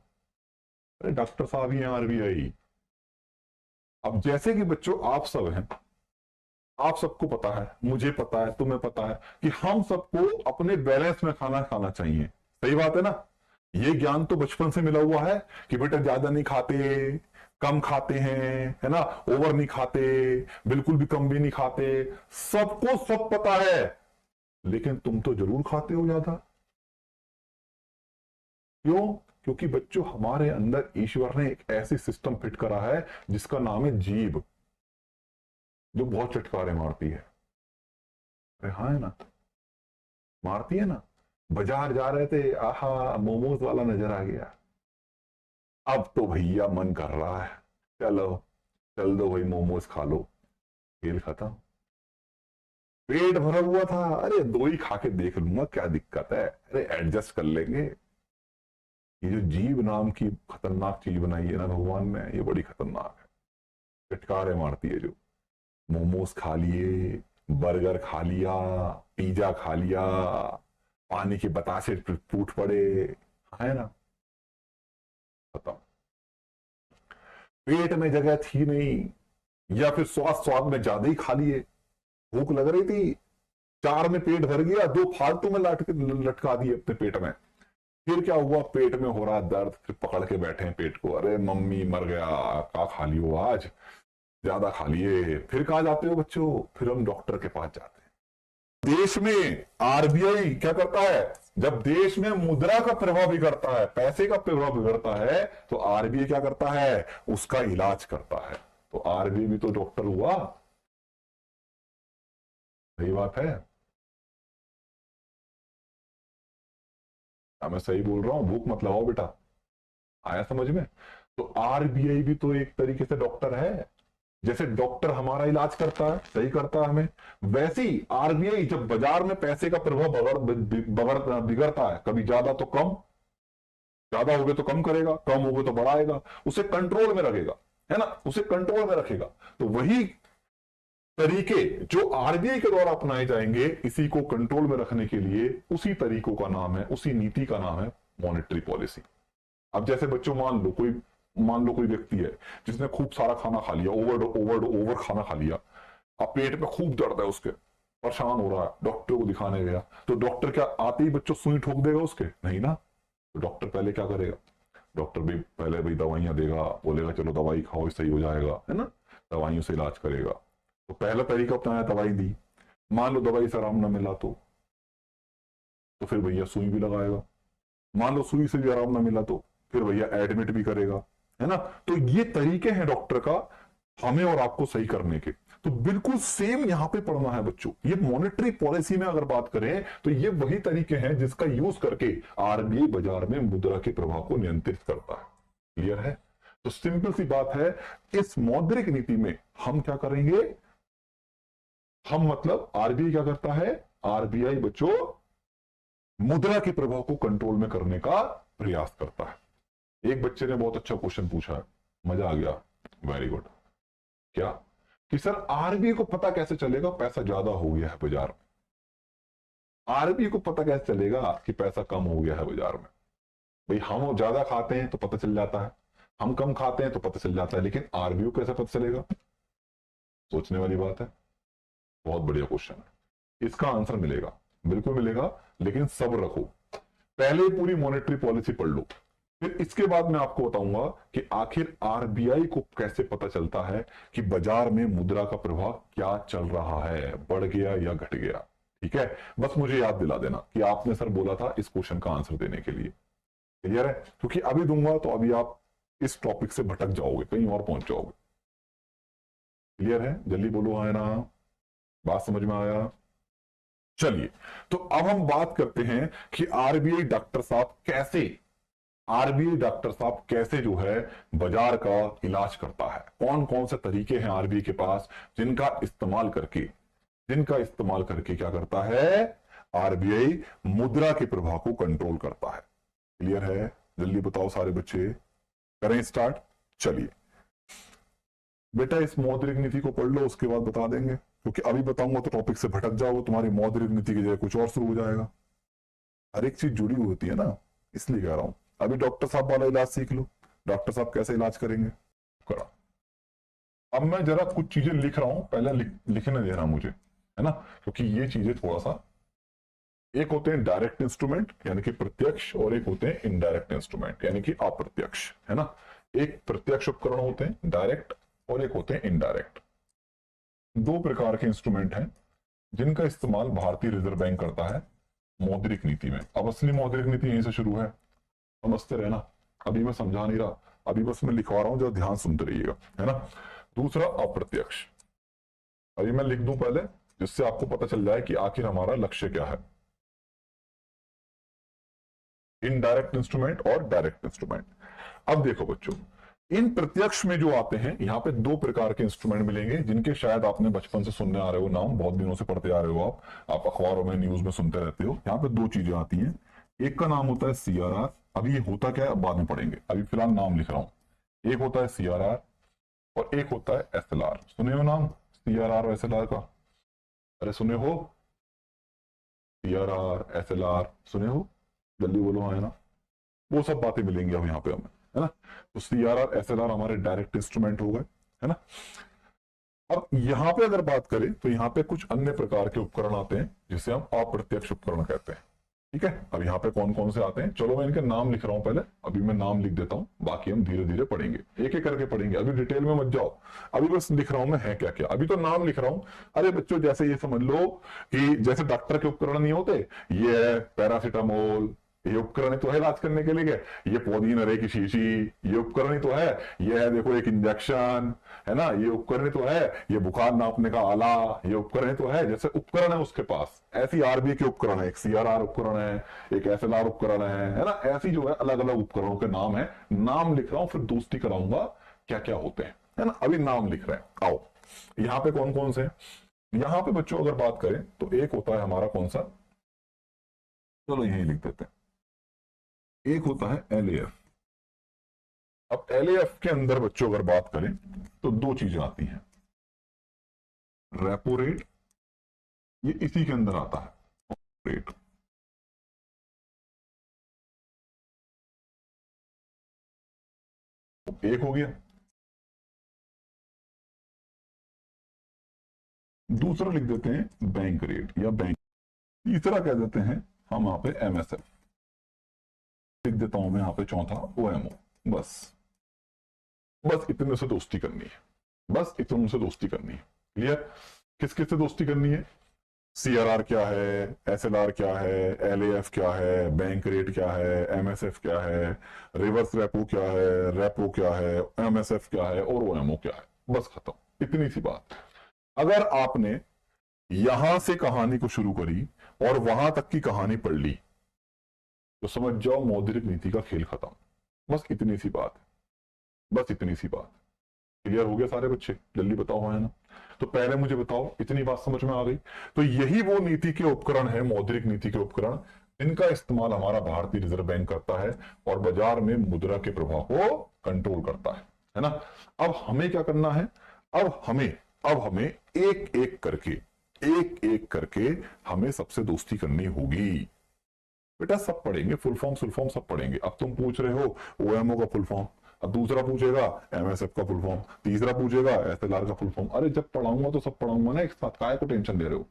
अरे डॉक्टर साहब ही है आरबीआई। अब जैसे कि बच्चों आप सब हैं, आप सबको पता है, मुझे पता है, तुम्हें पता है कि हम सबको अपने बैलेंस में खाना खाना चाहिए। सही बात है ना? ये ज्ञान तो बचपन से मिला हुआ है कि बेटा ज्यादा नहीं खाते, कम खाते हैं, है ना, ओवर नहीं खाते, बिल्कुल भी कम भी नहीं खाते, सबको सब पता है। लेकिन तुम तो जरूर खाते हो ज्यादा। क्यों? क्योंकि बच्चों हमारे अंदर ईश्वर ने एक ऐसी सिस्टम फिट करा है जिसका नाम है जीभ, जो बहुत चटकारे मारती है। अरे हाँ, है ना, मारती है ना। बाजार जा रहे थे, आहा मोमोज वाला नजर आ गया, अब तो भैया मन कर रहा है, चलो चल दो भाई मोमोज खा लो, खेल खत्म। पेट भरा हुआ था, अरे दो ही खा के देख लूंगा, क्या दिक्कत है, अरे एडजस्ट कर लेंगे। ये जो जीव नाम की खतरनाक चीज बनाई है ना भगवान ने, ये बड़ी खतरनाक है, चटकारे मारती है। जो मोमोज खा लिए, बर्गर खा लिया, पिज्जा खा लिया, पानी के बतासे फूट पड़े, है ना, खत्म। पेट में जगह थी नहीं, या फिर स्वाद स्वाद में ज्यादा ही खा लिए, भूख लग रही थी, चार में पेट भर गया, दो फालतू में लटका दिए अपने पेट में। फिर क्या हुआ, पेट में हो रहा दर्द, फिर पकड़ के बैठे हैं पेट को, अरे मम्मी मर गया, क्या खा लियो आज, ज्यादा खा लिए। फिर कहा जाते हो बच्चों, फिर हम डॉक्टर के पास जाते हैं। देश में आरबीआई क्या करता है, जब देश में मुद्रा का प्रभाव बिगड़ता है, पैसे का प्रभाव बिगड़ता है, तो आरबीआई क्या करता है, उसका इलाज करता है। तो आरबीआई भी तो डॉक्टर हुआ। सही बात है, मैं सही बोल रहा हूं? भूख मत लगाओ बेटा, आया समझ में? तो आरबीआई भी तो एक तरीके से डॉक्टर है। जैसे डॉक्टर हमारा इलाज करता है, सही करता है हमें, वैसे ही आरबीआई जब बाजार में पैसे का प्रभाव बिगड़ता है, कभी ज्यादा तो कम, ज्यादा हो गए तो कम करेगा, कम हो गए तो बढ़ाएगा, उसे कंट्रोल में रखेगा, है ना, उसे कंट्रोल में रखेगा। तो वही तरीके जो आरबीआई के द्वारा अपनाए जाएंगे इसी को कंट्रोल में रखने के लिए, उसी तरीकों का नाम है, उसी नीति का नाम है मॉनेटरी पॉलिसी। अब जैसे बच्चों मान लो कोई व्यक्ति है जिसने खूब सारा खाना खा लिया, ओवर ओवर ओवर खाना खा लिया, अब पेट में खूब दर्द है उसके, परेशान हो रहा है, डॉक्टर को दिखाने गया, तो डॉक्टर क्या आते ही बच्चों सुई ठोक देगा उसके? नहीं ना। तो डॉक्टर पहले क्या करेगा, डॉक्टर भी पहले भाई दवाइयां देगा, बोलेगा चलो दवाई खाओ सही हो जाएगा, है ना, दवाइयों से इलाज करेगा। तो पहला तरीका अपनाया, दवाई दी, मान लो दवाई से आराम ना मिला तो फिर भैया सुई भी लगाएगा, मान लो सुई से भी आराम ना मिला तो फिर भैया एडमिट भी करेगा, है ना। तो ये तरीके हैं डॉक्टर का हमें और आपको सही करने के। तो बिल्कुल सेम यहां पे पढ़ना है बच्चों। ये मॉनेटरी पॉलिसी में अगर बात करें तो ये वही तरीके हैं जिसका यूज करके आरबीआई बाजार में मुद्रा के प्रभाव को नियंत्रित करता है। क्लियर है? तो सिंपल सी बात है, इस मौद्रिक नीति में हम क्या करेंगे, हम मतलब आरबीआई क्या करता है, आरबीआई बच्चों मुद्रा के प्रभाव को कंट्रोल में करने का प्रयास करता है। एक बच्चे ने बहुत अच्छा क्वेश्चन पूछा है, मजा आ गया, वेरी गुड। क्या कि सर आरबीआई को पता कैसे चलेगा पैसा ज्यादा हो गया है बाजार में? आरबीआई को पता कैसे चलेगा कि पैसा कम हो गया है बाजार में? भाई हम ज्यादा खाते हैं तो पता चल जाता है, हम कम खाते हैं तो पता चल जाता है, लेकिन आरबीआई को कैसे पता चलेगा? सोचने वाली बात है, बहुत बढ़िया क्वेश्चन है, इसका आंसर मिलेगा, बिल्कुल मिलेगा, लेकिन सब्र रखो, पहले पूरी मॉनेटरी पॉलिसी पढ़ लो, फिर इसके बाद मैं आपको बताऊंगा कि आखिर आरबीआई को कैसे पता चलता है कि बाजार में मुद्रा का प्रभाव क्या चल रहा है, बढ़ गया या घट गया। ठीक है, बस मुझे याद दिला देना कि आपने सर बोला था इस क्वेश्चन का आंसर देने के लिए। क्लियर है? क्योंकि अभी दूंगा तो अभी आप इस टॉपिक से भटक जाओगे, कहीं और पहुंच जाओगे। क्लियर है? जल्दी बोलो हाँ ना, बात समझ में आया? चलिए, तो अब हम बात करते हैं कि आरबीआई डॉक्टर साहब कैसे आरबीआई डॉक्टर साहब कैसे जो है बाजार का इलाज करता है, कौन कौन से तरीके हैं आरबीआई के पास जिनका इस्तेमाल करके क्या करता है, आरबीआई मुद्रा के प्रभाव को कंट्रोल करता है। क्लियर है? जल्दी बताओ सारे बच्चे, करें स्टार्ट। चलिए बेटा इस मौद्रिक नीति को पढ़ लो, उसके बाद बता देंगे, क्योंकि अभी बताऊंगा तो टॉपिक से भटक जाओगे, तुम्हारी मौद्रिक नीति की जगह कुछ और शुरू हो जाएगा। हर एक चीज जुड़ी हुई होती है ना, इसलिए कह रहा हूं। अभी डॉक्टर साहब वाला इलाज सीख लो, डॉक्टर साहब कैसे इलाज करेंगे करा। अब मैं जरा कुछ चीजें लिख रहा हूं, पहले लिखने देना मुझे, है ना, क्योंकि ये चीजें थोड़ा सा, एक होते हैं डायरेक्ट इंस्ट्रूमेंट यानी कि प्रत्यक्ष, और एक होते हैं इनडायरेक्ट इंस्ट्रूमेंट यानी कि अप्रत्यक्ष, है ना। एक प्रत्यक्ष उपकरण होते हैं डायरेक्ट, और एक होते हैं इनडायरेक्ट। दो प्रकार के इंस्ट्रूमेंट हैं जिनका इस्तेमाल भारतीय रिजर्व बैंक करता है मौद्रिक नीति में। अब असली मौद्रिक नीति यहीं से शुरू है, समझते रहना। अभी मैं समझा नहीं रहा, अभी बस मैं लिखवा रहा हूं, जो ध्यान सुनते रहिएगा, है ना। दूसरा अप्रत्यक्ष, अभी मैं लिख दूं पहले, जिससे आपको पता चल जाए कि आखिर हमारा लक्ष्य क्या है। इनडायरेक्ट इंस्ट्रूमेंट और डायरेक्ट इंस्ट्रूमेंट। अब देखो बच्चों, इन प्रत्यक्ष में जो आते हैं, यहां पे दो प्रकार के इंस्ट्रूमेंट मिलेंगे जिनके शायद आपने बचपन से सुनने आ रहे हो नाम, बहुत दिनों से पढ़ते आ रहे हो आप अखबारों में, न्यूज में सुनते रहते हो। यहाँ पे दो चीजें आती हैं, एक का नाम होता है सीआरआर। अभी ये होता क्या है बाद में पढ़ेंगे, अभी फिलहाल नाम लिख रहा हूं। एक होता है सीआरआर और एक होता है एसएलआर। सुने हो नाम सीआरआर और एसएलआर का? अरे सुने हो? सीआरआर एसएलआर सुने हो? जल्दी बोलो हाँ, है ना। वो सब बातें मिलेंगी अब यहाँ पे हमें, है ना। तो सीआरआर एसएलआर हमारे डायरेक्ट इंस्ट्रूमेंट हो गए, है ना। अब यहां पे अगर बात करें तो यहाँ पे कुछ अन्य प्रकार के उपकरण आते हैं जिसे हम अप्रत्यक्ष उपकरण कहते हैं। ठीक है, अब यहाँ पे कौन कौन से आते हैं, चलो मैं इनके नाम लिख रहा हूं पहले, अभी मैं नाम लिख देता हूं, बाकी हम धीरे धीरे पढ़ेंगे, एक एक करके पढ़ेंगे, अभी डिटेल में मत जाओ। अभी बस लिख रहा हूं मैं है क्या क्या, अभी तो नाम लिख रहा हूं। अरे बच्चों जैसे ये समझ लो कि जैसे डॉक्टर के उपकरण नहीं होते, ये है पैरासिटामोल, ये उपकरण ही तो है इलाज करने के लिए, ये पौधी नरे की शीशी, ये उपकरण ही तो है, ये है देखो एक इंजेक्शन, है ना, ये उपकरण ही तो है, ये बुखार नापने का आला, ये उपकरण ही तो है। जैसे उपकरण है उसके पास, ऐसी आरबीआई के उपकरण है, एक सीआरआर उपकरण है, एक एसएलआर उपकरण है ना। ऐसी जो है अलग अलग उपकरणों के नाम है, नाम लिख रहा हूं, फिर दोस्ती कराऊंगा क्या क्या होते हैं, है ना। अभी नाम लिख रहे हैं, आओ यहाँ पे कौन कौन से। यहाँ पे बच्चों अगर बात करें तो एक होता है हमारा कौन सा, चलो यही लिख देते हैं, एक होता है एलएएफ। अब एलएएफ के अंदर बच्चों अगर बात करें तो दो चीजें आती हैं, रेपो रेट, ये इसी के अंदर आता है रेट। एक हो गया, दूसरा लिख देते हैं बैंक रेट या बैंक, तीसरा कह देते हैं हम यहाँ पे एमएसएफ, लिख देता हूं मैं यहाँ पे चौथा ओएमओ। बस बस इतने से दोस्ती करनी है, बस इतने से दोस्ती करनी है। क्लियर? किस किस से दोस्ती करनी है, सीआरआर क्या है, एसएलआर क्या है, एलएएफ क्या है, बैंक रेट क्या है, एमएसएफ क्या है, रिवर्स रेपो क्या है, रेपो क्या है, एमएसएफ क्या है और ओएमओ क्या है। बस खत्म, इतनी सी बात। अगर आपने यहां से कहानी को शुरू करी और वहां तक की कहानी पढ़ ली तो समझ जाओ मौद्रिक नीति का खेल खत्म। बस इतनी सी बात है, बस इतनी सी बात। क्लियर हो गया सारे बच्चे? जल्दी बताओ है ना। तो पहले मुझे बताओ, इतनी बात समझ में आ गई? तो यही वो नीति के उपकरण है, मौद्रिक नीति के उपकरण, जिनका इस्तेमाल हमारा भारतीय रिजर्व बैंक करता है और बाजार में मुद्रा के प्रभाव को कंट्रोल करता है ना। अब हमें क्या करना है, अब हमें एक एक करके हमें सबसे दोस्ती करनी होगी। बेटा सब पढ़ेंगे, फुल फॉर्म सब पढ़ेंगे। अब तुम पूछ रहे हो ओएमओ का फुल फॉर्म, अब दूसरा पूछेगा एमएसएफ का फुल फॉर्म, तीसरा पूछेगा एसएलआर का फुल फॉर्म। अरे जब पढ़ाऊंगा तो सब पढ़ाऊंगा ना एक साथ, काय को टेंशन दे रहे हो।